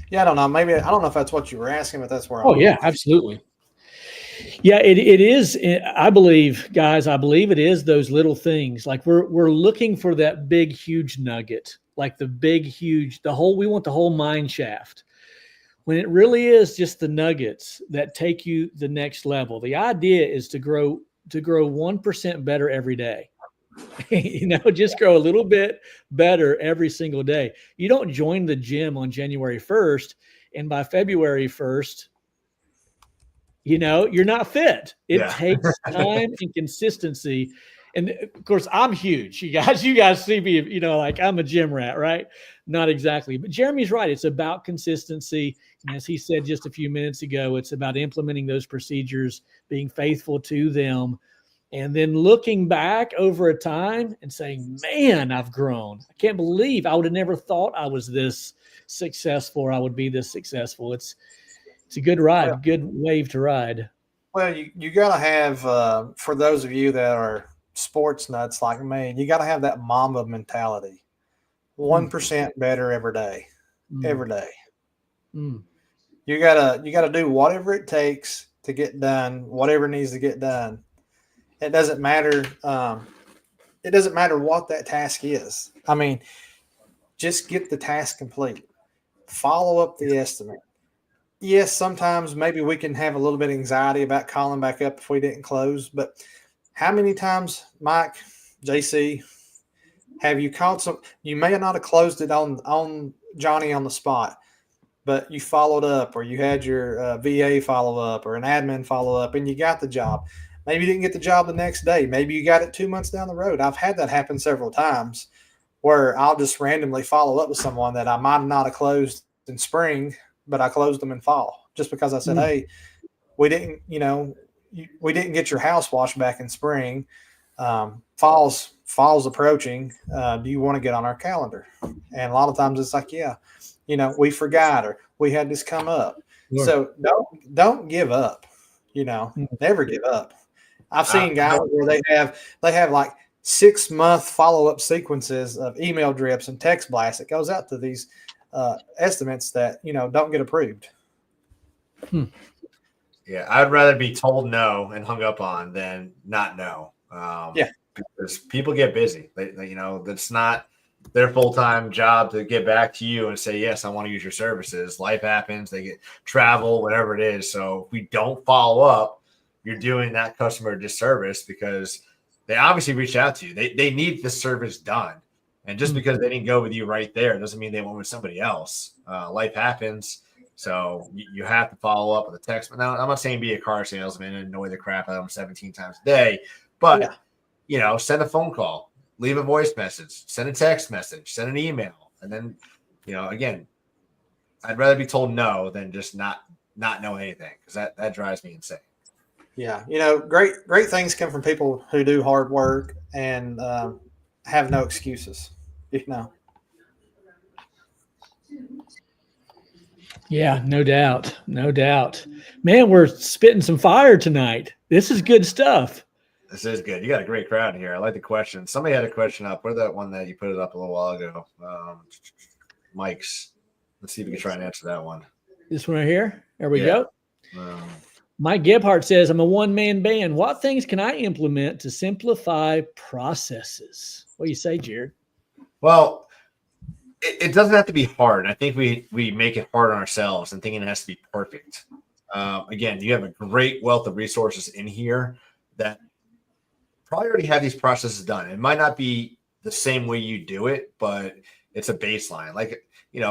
Yeah, I don't know. Maybe I don't know if that's what you were asking, but that's where. Oh yeah, absolutely. Yeah, it is. I believe, guys. I believe it is those little things. Like we're looking for that big, huge nugget, like the big, huge, we want the whole mine shaft. When it really is just the nuggets that take you the next level. The idea is to grow 1% better every day. Just grow a little bit better every single day. You don't join the gym on January 1st, and by February 1st, you're not fit. It takes time and consistency. And of course, I'm huge. You guys see me, like I'm a gym rat, right? Not exactly. But Jeremy's right. It's about consistency. And as he said just a few minutes ago, it's about implementing those procedures, being faithful to them, and then looking back over a time and saying, man, I've grown. I can't believe I would have never thought I was this successful or I would be this successful. It's a good ride, good wave to ride. Well, you got to have, for those of you that are sports nuts like me, you got to have that Mamba mentality. 1% better every day, every day. You gotta do whatever it takes to get done, whatever needs to get done. It doesn't matter. It doesn't matter what that task is. I mean, just get the task complete. Follow up the estimate. Yes, sometimes maybe we can have a little bit of anxiety about calling back up if we didn't close. But how many times, Mike, JC, have you called some? You may not have closed it on Johnny on the spot, but you followed up, or you had your VA follow up, or an admin follow up, and you got the job. Maybe you didn't get the job the next day. Maybe you got it 2 months down the road. I've had that happen several times where I'll just randomly follow up with someone that I might not have closed in spring, but I closed them in fall just because I said, hey, we didn't get your house washed back in spring. Fall's approaching. Do you want to get on our calendar? And a lot of times it's like, yeah, we forgot, or we had this come up. Sure. So don't give up, never give up. I've seen guys where they have like 6-month follow-up sequences of email drips and text blasts that goes out to these estimates that, don't get approved. Yeah. I'd rather be told no and hung up on than not know. Because people get busy. That's not their full-time job to get back to you and say, yes, I want to use your services. Life happens. They get travel, whatever it is. So if we don't follow up, you're doing that customer a disservice because they obviously reached out to you. They need the service done. And just because they didn't go with you right there doesn't mean they went with somebody else. Life happens. So you have to follow up with a text. Now, I'm not saying be a car salesman and annoy the crap out of them 17 times a day, but, send a phone call, leave a voice message, send a text message, send an email. And then, again, I'd rather be told no than just not know anything because that drives me insane. Yeah. Great things come from people who do hard work and have no excuses, Yeah, no doubt. No doubt. Man, we're spitting some fire tonight. This is good stuff. This is good. You got a great crowd here. I like the question. Somebody had a question up. Where that one that you put it up a little while ago? Mike's. Let's see if we can try and answer that one. This one right here. There we go. Um, Mike Gebhardt says, I'm a one-man band. What things can I implement to simplify processes? What do you say, Jared? Well, it doesn't have to be hard. I think we make it hard on ourselves and thinking it has to be perfect. Again, you have a great wealth of resources in here that probably already have these processes done. It might not be the same way you do it, but it's a baseline. Like,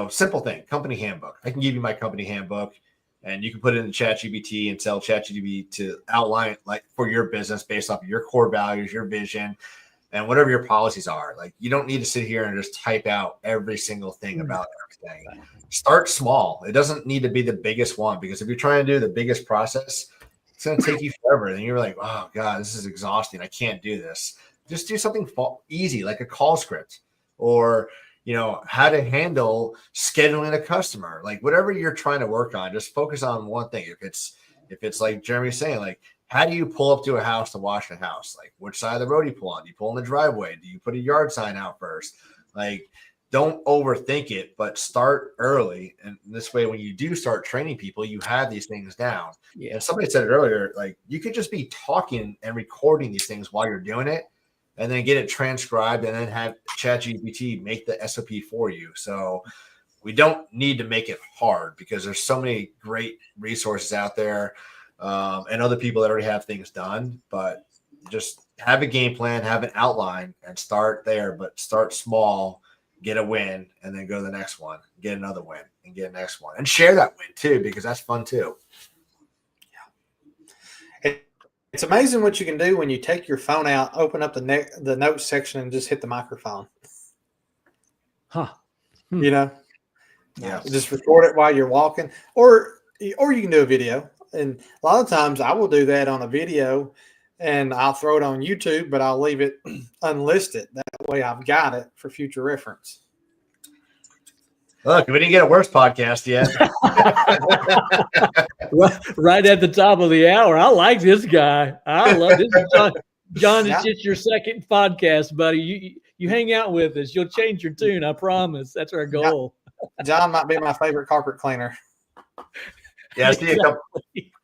simple thing, company handbook. I can give you my company handbook and you can put it in ChatGPT and tell ChatGPT to outline like for your business based off of your core values, your vision, and whatever your policies are. Like, you don't need to sit here and just type out every single thing about everything. Start small. It doesn't need to be the biggest one, because if you're trying to do the biggest process, it's going to take you forever. And you're like, oh God, this is exhausting. I can't do this. Just do something easy, like a call script, or, how to handle scheduling a customer, like whatever you're trying to work on, just focus on one thing. If it's like Jeremy's saying, like, how do you pull up to a house to wash a house? Like, which side of the road do you pull on? Do you pull in the driveway? Do you put a yard sign out first? Like, don't overthink it, but start early. And this way, when you do start training people, you have these things down. Yeah. And somebody said it earlier, like, you could just be talking and recording these things while you're doing it, and then get it transcribed, and then have ChatGPT make the SOP for you. So we don't need to make it hard, because there's so many great resources out there. And other people that already have things done, but just have a game plan, have an outline, and start there, but start small, get a win, and then go to the next one, get another win, and get a next one, and share that win too, because that's fun too. Yeah. It's amazing what you can do when you take your phone out, open up the notes section, and just hit the microphone. Yeah. Just record it while you're walking, or you can do a video. And a lot of times I will do that on a video and I'll throw it on YouTube, but I'll leave it unlisted. That way I've got it for future reference. Look, we didn't get a worse podcast yet. right at the top of the hour. I like this guy. I love this. John, it's just your second podcast, buddy. You hang out with us. You'll change your tune. I promise. That's our goal. John might be my favorite carpet cleaner. Yeah, I see a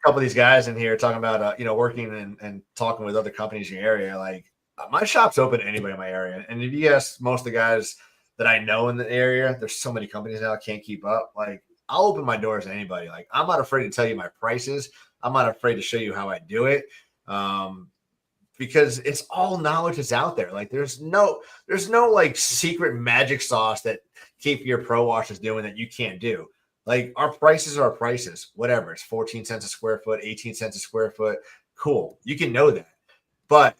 couple of these guys in here talking about, working and talking with other companies in your area. Like, my shop's open to anybody in my area. And if you ask most of the guys that I know in the area, there's so many companies now I can't keep up. Like, I'll open my doors to anybody. Like, I'm not afraid to tell you my prices. I'm not afraid to show you how I do it. Because it's all knowledge that's out there. Like, there's no like secret magic sauce that KPR Pro Wash is doing that you can't do. Like, our prices are our prices, whatever. It's 14 cents a square foot, 18 cents a square foot. Cool. You can know that. But,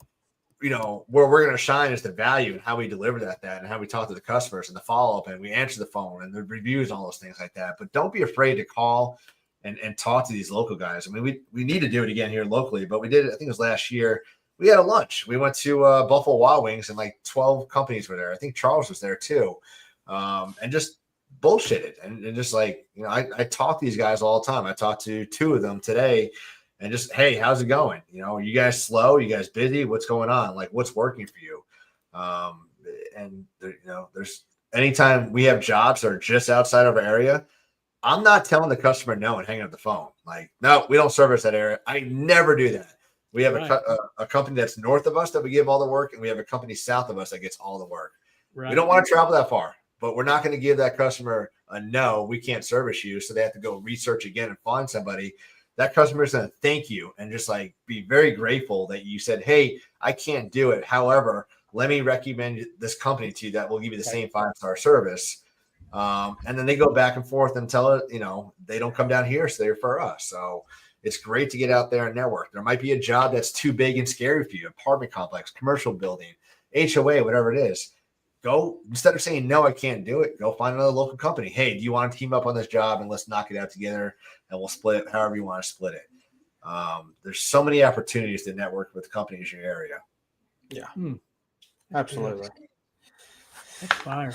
where we're going to shine is the value and how we deliver that and how we talk to the customers and the follow-up, and we answer the phone and the reviews and all those things like that. But don't be afraid to call and talk to these local guys. I mean, we need to do it again here locally, but we did it, I think it was last year. We had a lunch. We went to Buffalo Wild Wings, and like 12 companies were there. I think Charles was there too. And just bullshitted and just like, I talk to these guys all the time. I talked to 2 of them today, and just, hey, how's it going? Are you guys slow? Are you guys busy? What's going on? Like, what's working for you? And there's anytime we have jobs that are just outside of our area, I'm not telling the customer no and hanging up the phone. Like, no, we don't service that area. I never do that. We have a company that's north of us that we give all the work, and we have a company south of us that gets all the work. Right. We don't want to travel that far. But we're not going to give that customer a no, we can't service you. So they have to go research again and find somebody. That customer is going to thank you and just like be very grateful that you said, hey, I can't do it. However, let me recommend this company to you that will give you the same 5-star service. And then they go back and forth and tell it, they don't come down here, so they refer us. So it's great to get out there and network. There might be a job that's too big and scary for you, apartment complex, commercial building, HOA, whatever it is. Go, instead of saying, no, I can't do it, go find another local company. Hey, do you want to team up on this job, and let's knock it out together, and we'll split it however you want to split it. There's so many opportunities to network with companies in your area. Yeah, absolutely. That's fire.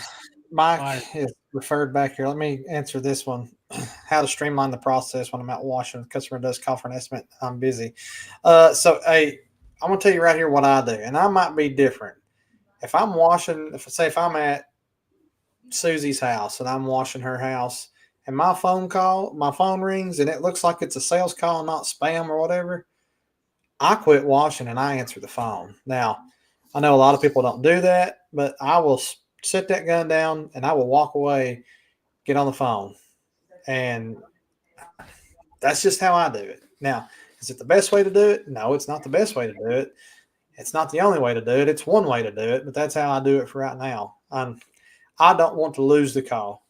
Mike is referred back here. Let me answer this one. how to streamline the process when I'm out washing. The customer does call for an estimate. I'm busy. So I'm going to tell you right here what I do, and I might be different. If I'm washing, if I'm at Susie's house and I'm washing her house and my phone rings and it looks like it's a sales call, not spam or whatever, I quit washing and I answer the phone. Now, I know a lot of people don't do that, but I will sit that gun down and I will walk away, get on the phone. And that's just how I do it. Now, is it the best way to do it? No, it's not the best way to do it. It's not the only way to do it. It's one way to do it, but that's how I do it for right now. I don't want to lose the call.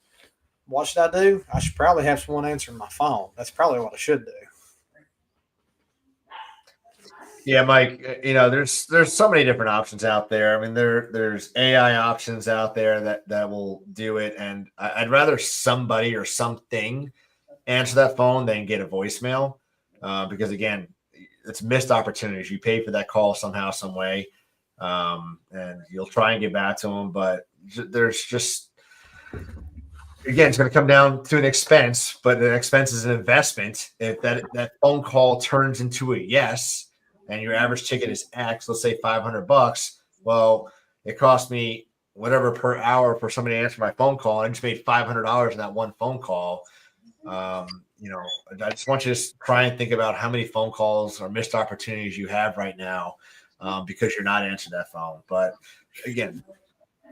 What should I do? I should probably have someone answering my phone. That's probably what I should do. Yeah, Mike, there's so many different options out there. I mean, there's AI options out there that will do it. And I'd rather somebody or something answer that phone than get a voicemail. Because again, it's missed opportunities. You pay for that call somehow, some way. And you'll try and get back to them, but there's just, again, it's going to come down to an expense, but the expense is an investment. If that phone call turns into a yes, and your average ticket is X, let's say $500. Well, it cost me whatever per hour for somebody to answer my phone call. And I just made $500 in that one phone call. I just want you to try and think about how many phone calls or missed opportunities you have right now because you're not answering that phone. But again,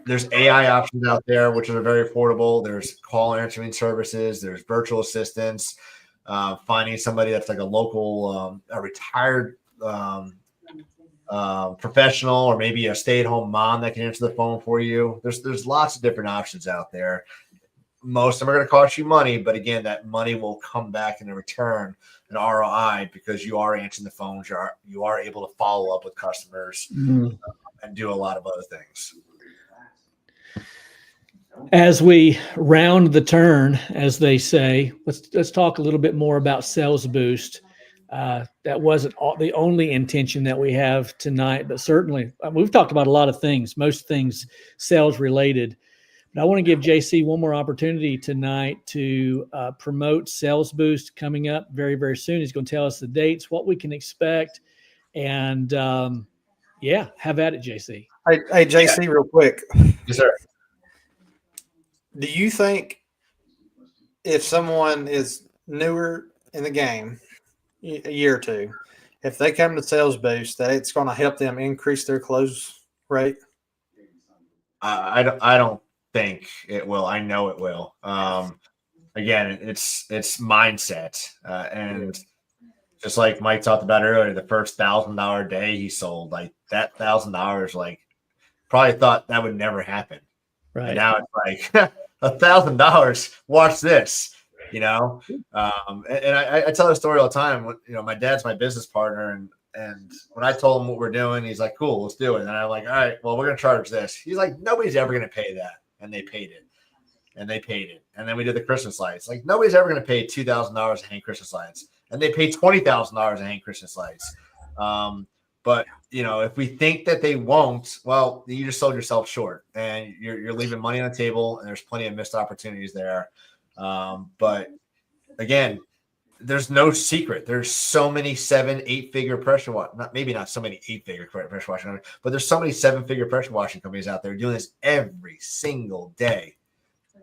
there's AI options out there, which are very affordable. There's call answering services. There's virtual assistants, finding somebody that's like a local, a retired professional, or maybe a stay-at-home mom that can answer the phone for you. There's lots of different options out there. Most of them are going to cost you money, but again, that money will come back in a return, an ROI, because you are answering the phones. You are able to follow up with customers and do a lot of other things. As we round the turn, as they say, let's talk a little bit more about Sales Boost. That wasn't the only intention that we have tonight, but certainly we've talked about a lot of things, most things sales related. But I want to give JC one more opportunity tonight to promote Sales Boost coming up very, very soon. He's going to tell us the dates, what we can expect, and have at it, JC. Hey, JC, real quick. Yes, sir. Do you think if someone is newer in the game, a year or two, if they come to Sales Boost, that it's going to help them increase their close rate? I don't think it will. I know it will. Again, it's mindset, and just like Mike talked about earlier, the first $1,000 day he sold, like that $1,000, like probably thought that would never happen. Right. And now it's like $1,000. Watch this. And I tell the story all the time. My dad's my business partner, and when I told him what we're doing, he's like, "Cool, let's do it." And I'm like, "All right, well, we're gonna charge this." He's like, "Nobody's ever gonna pay that," and they paid it, and then we did the Christmas lights. Like, nobody's ever gonna pay $2,000 to hang Christmas lights, and they paid $20,000 to hang Christmas lights. But if we think that they won't, well, you just sold yourself short, and you're leaving money on the table, and there's plenty of missed opportunities there. But again, there's no secret. There's so many 7-8-figure pressure washing, not so many 8-figure pressure washing companies, but there's so many 7-figure pressure washing companies out there doing this every single day.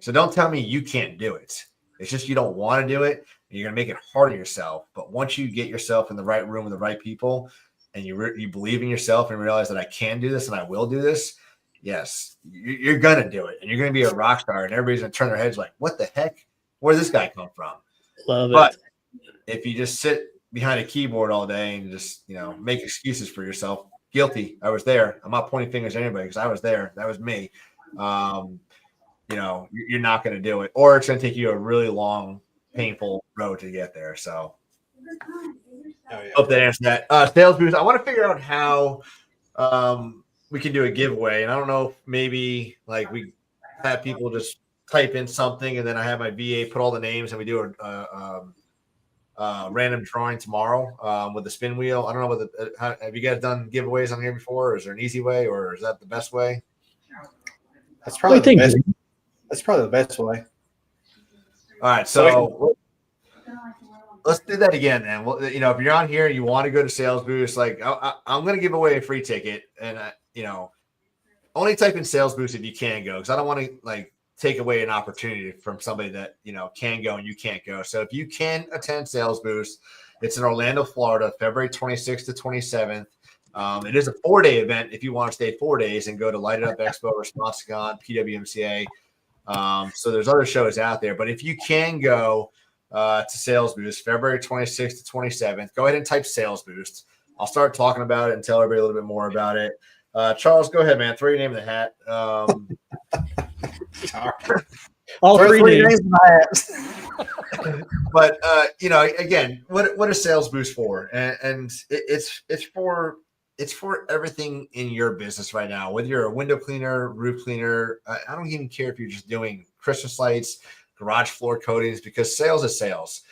So don't tell me you can't do it. It's just you don't want to do it, and you're going to make it hard on yourself. But once you get yourself in the right room with the right people, and you believe in yourself and realize that I can do this and I will do this, yes, you're going to do it. And you're going to be a rock star, and everybody's going to turn their heads like, what the heck? Where did this guy come from? Love it. But if you just sit behind a keyboard all day and just, make excuses for yourself, guilty. I was there. I'm not pointing fingers at anybody because I was there. That was me. You're not going to do it, or it's going to take you a really long, painful road to get there. So hope that answers that. Sales Boost, I want to figure out how we can do a giveaway. And I don't know if maybe like we have people just type in something, and then I have my VA put all the names, and we do a random drawing tomorrow with the spin wheel. I don't know have you guys done giveaways on here before, or is there an easy way, or is that the best way? That's probably the best way. All right, so let's do that again, then. Well, if you're on here and you want to go to Sales Boost, like I'm going to give away a free ticket, and only type in Sales Boost if you can go, because I don't want to like take away an opportunity from somebody that can go and you can't go. So if you can attend Sales Boost, it's in Orlando, Florida, February 26th to 27th. It is a 4-day event if you want to stay 4 days and go to Light It Up Expo, ResponsiCon, PWMCA. So there's other shows out there, but if you can go to Sales Boost, February 26th to 27th, go ahead and type Sales Boost. I'll start talking about it and tell everybody a little bit more about it. Charles, go ahead, man. Throw your name in the hat. All three names in the hat. But again, what is Sales Boost for? And it's for everything in your business right now. Whether you're a window cleaner, roof cleaner, I don't even care if you're just doing Christmas lights, garage floor coatings, because sales is sales.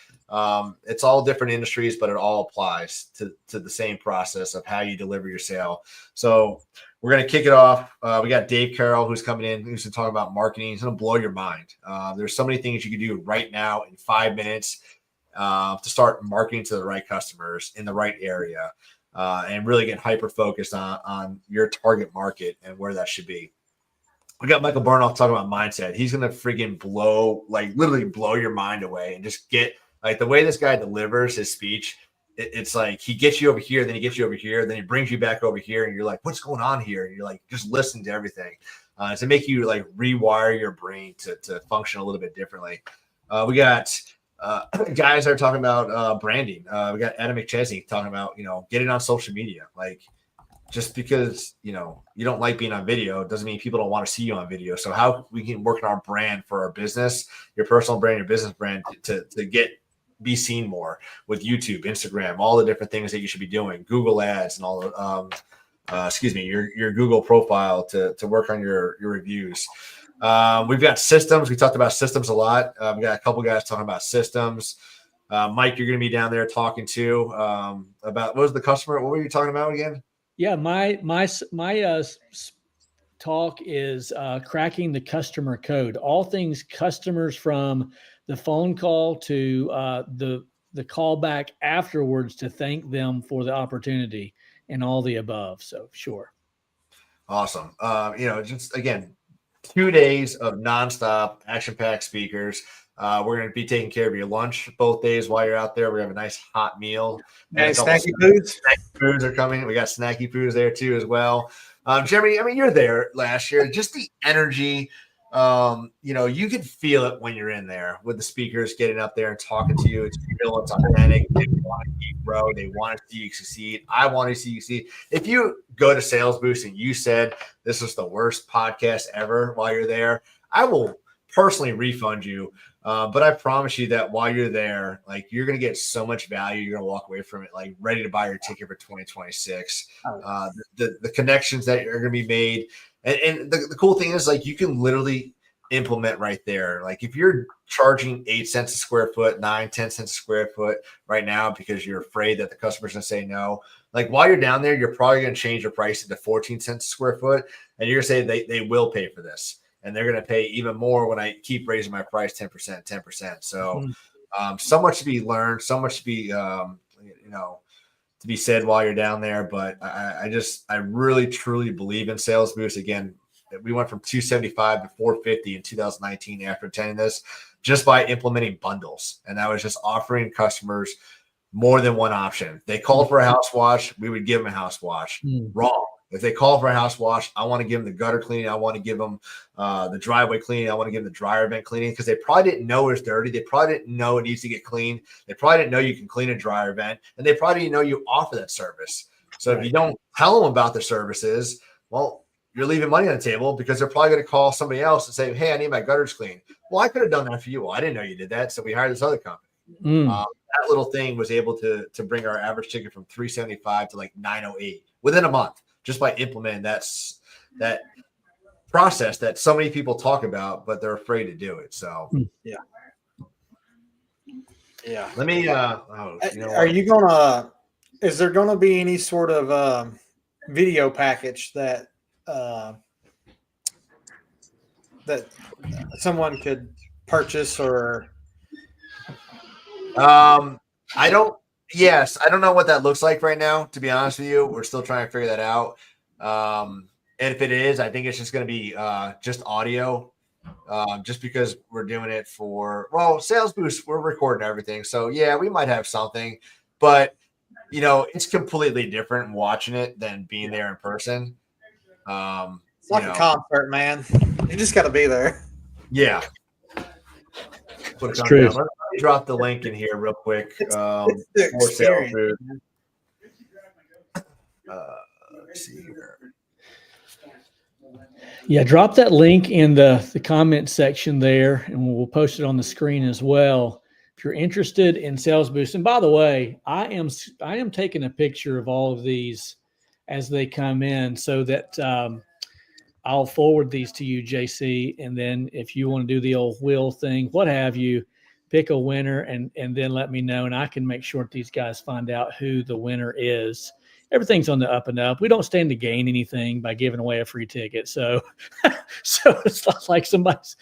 It's all different industries, but it all applies to the same process of how you deliver your sale. So we're going to kick it off. We got Dave Carroll, who's coming in, who's going to talk about marketing. He's going to blow your mind. There's so many things you can do right now in 5 minutes to start marketing to the right customers in the right area, and really get hyper focused on your target market and where that should be. We got Michael Burnoff talking about mindset. He's going to freaking literally blow your mind away, and just get the way this guy delivers his speech. It's like he gets you over here, then he gets you over here, then he brings you back over here, and you're like, what's going on here? And you're like, just listen to everything to make you rewire your brain to function a little bit differently. We got guys that are talking about branding. We got Adam McChesney talking about, get it on social media. Just because, you don't like being on video doesn't mean people don't want to see you on video. So how we can work on our brand for our business, your personal brand, your business brand, to be seen more with YouTube, Instagram, all the different things that you should be doing, Google ads and all your Google profile to work on your reviews. We've got systems. We talked about systems a lot. We got a couple guys talking about systems. Mike, you're going to be down there talking too about, what was the customer? What were you talking about again? Yeah, my talk is cracking the customer code. All things customers, from the phone call to the call back afterwards to thank them for the opportunity, and all the above. So sure. Awesome. Just again, 2 days of nonstop action-packed speakers. We're going to be taking care of your lunch both days while you're out there. We have a nice hot meal. And snacky foods. Snacky foods are coming. We got snacky foods there too as well. Jeremy, you're there last year. Just the energy. You can feel it when you're in there with the speakers getting up there and talking to you. It's real. It's authentic. They want to see you grow. They want to see you succeed. I want to see you succeed. If you go to Sales Boost and you said this was the worst podcast ever while you're there, I will personally refund you. But I promise you that while you're there, you're going to get so much value. You're going to walk away from it ready to buy your ticket for 2026. The connections that are going to be made. And the cool thing is, you can literally implement right there. If you're charging 8 cents a square foot, 9, 10 cents a square foot right now because you're afraid that the customer's going to say no, while you're down there, you're probably going to change your price to 14 cents a square foot. And you're going to say they will pay for this. And they're going to pay even more when I keep raising my price 10%. So so much to be learned, so much to be, to be said while you're down there. But I really, truly believe in Sales Boost. Again, we went from 275 to 450 in 2019 after attending this, just by implementing bundles. And that was just offering customers more than one option. They called for a house wash, we would give them a house wash. Wrong. If they call for a house wash, I want to give them the gutter cleaning. I want to give them the driveway cleaning. I want to give them the dryer vent cleaning, because they probably didn't know it was dirty. They probably didn't know it needs to get cleaned. They probably didn't know you can clean a dryer vent, and they probably didn't know you offer that service. So if you don't tell them about the services, well, you're leaving money on the table, because they're probably going to call somebody else and say, hey, I need my gutters cleaned. Well, I could have done that for you. Well, I didn't know you did that, so we hired this other company. That little thing was able to bring our average ticket from $375 to $908 within a month, just by implementing that process that so many people talk about, but they're afraid to do it. So yeah. Let me. Is there gonna be any sort of video package that that someone could purchase, or? Yes, I don't know what that looks like right now. To be honest with you, we're still trying to figure that out. And if it is, I think it's just going to be just audio, just because we're doing it for Sales Boost. We're recording everything, so yeah, we might have something, but it's completely different watching it than being there in person. It's like a concert, man. You just got to be there. Yeah. It's true. Let me drop the link in here real quick. It's the for Sales experience. Boost. Let's see here. Yeah, drop that link in the comment section there, and we'll post it on the screen as well. If you're interested in Sales Boost, and by the way, I am taking a picture of all of these as they come in, so that I'll forward these to you, JC, and then if you want to do the old wheel thing, what have you, pick a winner and then let me know, and I can make sure that these guys find out who the winner is. Everything's on the up and up. We don't stand to gain anything by giving away a free ticket. So it's not like somebody's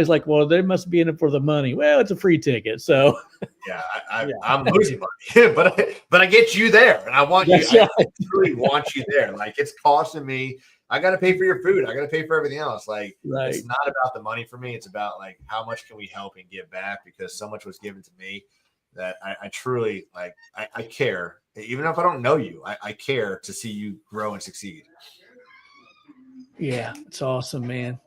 like, well, they must be in it for the money. Well, it's a free ticket. So yeah, I'm losing money, but I get you there, and I want you. Right. I really want you there. Like, it's costing me. I got to pay for your food. I got to pay for everything else. Like, right. It's not about the money for me. It's about like how much can we help and give back, because so much was given to me that I truly like. I care. Even if I don't know you, I care to see you grow and succeed. Yeah, it's awesome, man.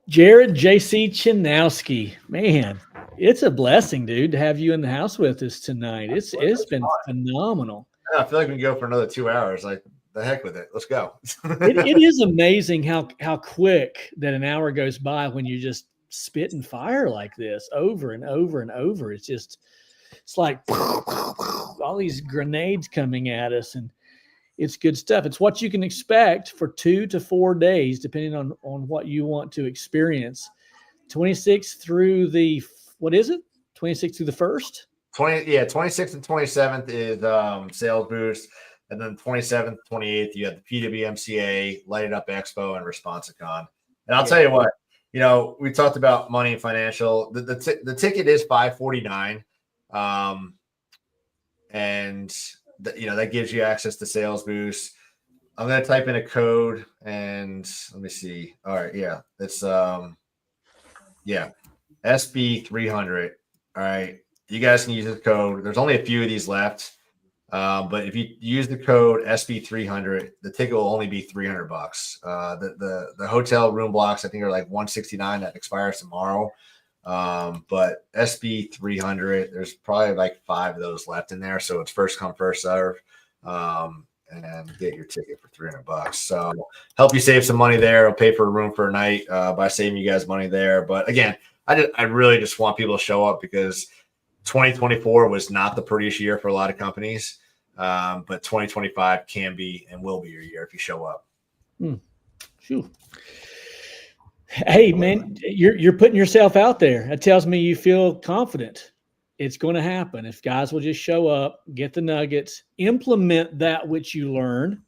Jared JC Chanowsky, man, it's a blessing, dude, to have you in the house with us tonight. It's been phenomenal. Yeah, I feel like we can go for another 2 hours. Like, the heck with it. Let's go. it is amazing how quick that an hour goes by when you just spit and fire like this over and over and over. It's like all these grenades coming at us, and it's good stuff. It's what you can expect for 2 to 4 days, depending on what you want to experience. 26th through the, what is it? 26th through the 1st? 26th and 27th is Sales Boost. And then 27th, 28th, you have the PWMCA, Light It Up Expo, and Responsicon. And I'll tell you what, we talked about money and financial. The ticket is $549. And that gives you access to Sales Boost. I'm going to type in a code, and let me see. All right. Yeah. It's, SB300. All right. You guys can use the code. There's only a few of these left. But if you use the code SB300, the ticket will only be $300. The hotel room blocks, I think, are like $169. That expires tomorrow. But SB300, there's probably like 5 of those left in there, so it's first come, first serve. And get your ticket for $300. So help you save some money there. It'll pay for a room for a night by saving you guys money there. But again, I really just want people to show up, because 2024 was not the prettiest year for a lot of companies. But 2025 can be and will be your year if you show up. Sure. Hey, man, you're putting yourself out there. That tells me you feel confident it's going to happen. If guys will just show up, get the nuggets, implement that which you learn,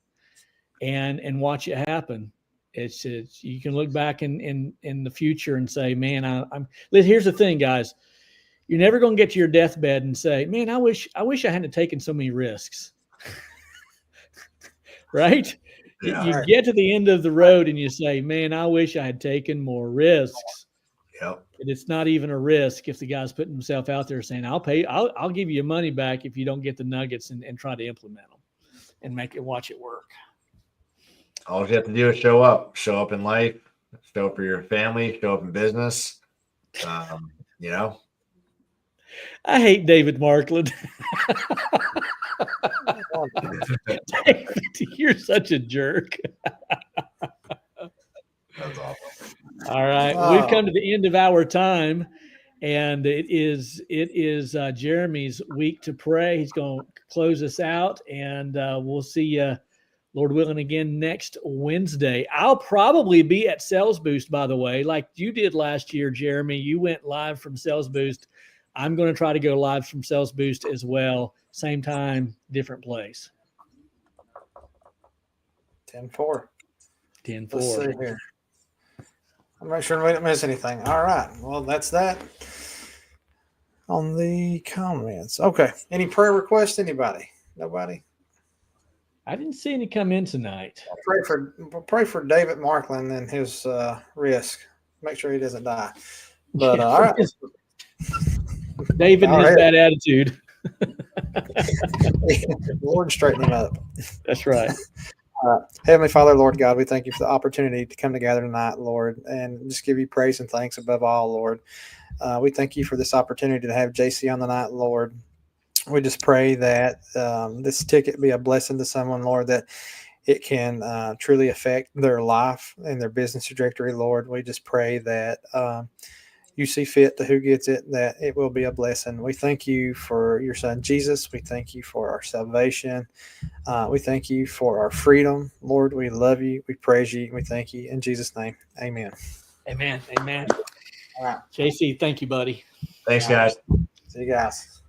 and watch it happen. It's you can look back in the future and say, man, here's the thing, guys. You're never going to get to your deathbed and say, man, I wish I hadn't taken so many risks. Right? Yeah. You get to the end of the road and you say, man, I wish I had taken more risks. Yep. And it's not even a risk if the guy's putting himself out there saying, I'll give you your money back if you don't get the nuggets and try to implement them and watch it work. All you have to do is show up in life, show up for your family, show up in business. I hate David Markland. David, you're such a jerk. That's awesome. All right. We've come to the end of our time, and it is Jeremy's week to pray. He's going to close us out, and we'll see you, Lord willing, again next Wednesday. I'll probably be at Sales Boost, by the way, like you did last year, Jeremy. You went live from Sales Boost. I'm going to try to go live from Sales Boost as well. Same time, different place. 10-4. 10-4. Let's see here. I'll make sure we don't miss anything. All right. Well, that's that. on the comments. Okay. Any prayer requests? Anybody? Nobody? I didn't see any come in tonight. Pray for David Markland and his risk. Make sure he doesn't die. But all right. David and his bad attitude. Lord, straighten him up. That's right. Heavenly Father, Lord God, we thank you for the opportunity to come together tonight, Lord, and just give you praise and thanks above all, Lord. We thank you for this opportunity to have JC on the night, Lord. We just pray that this ticket be a blessing to someone, Lord, that it can truly affect their life and their business trajectory, Lord. We just pray that you see fit to who gets it, that it will be a blessing. We thank you for your son, Jesus. We thank you for our salvation. We thank you for our freedom. Lord, we love you. We praise you. We thank you. In Jesus' name, amen. Amen. Amen. All right. JC, thank you, buddy. Thanks, guys. See you guys.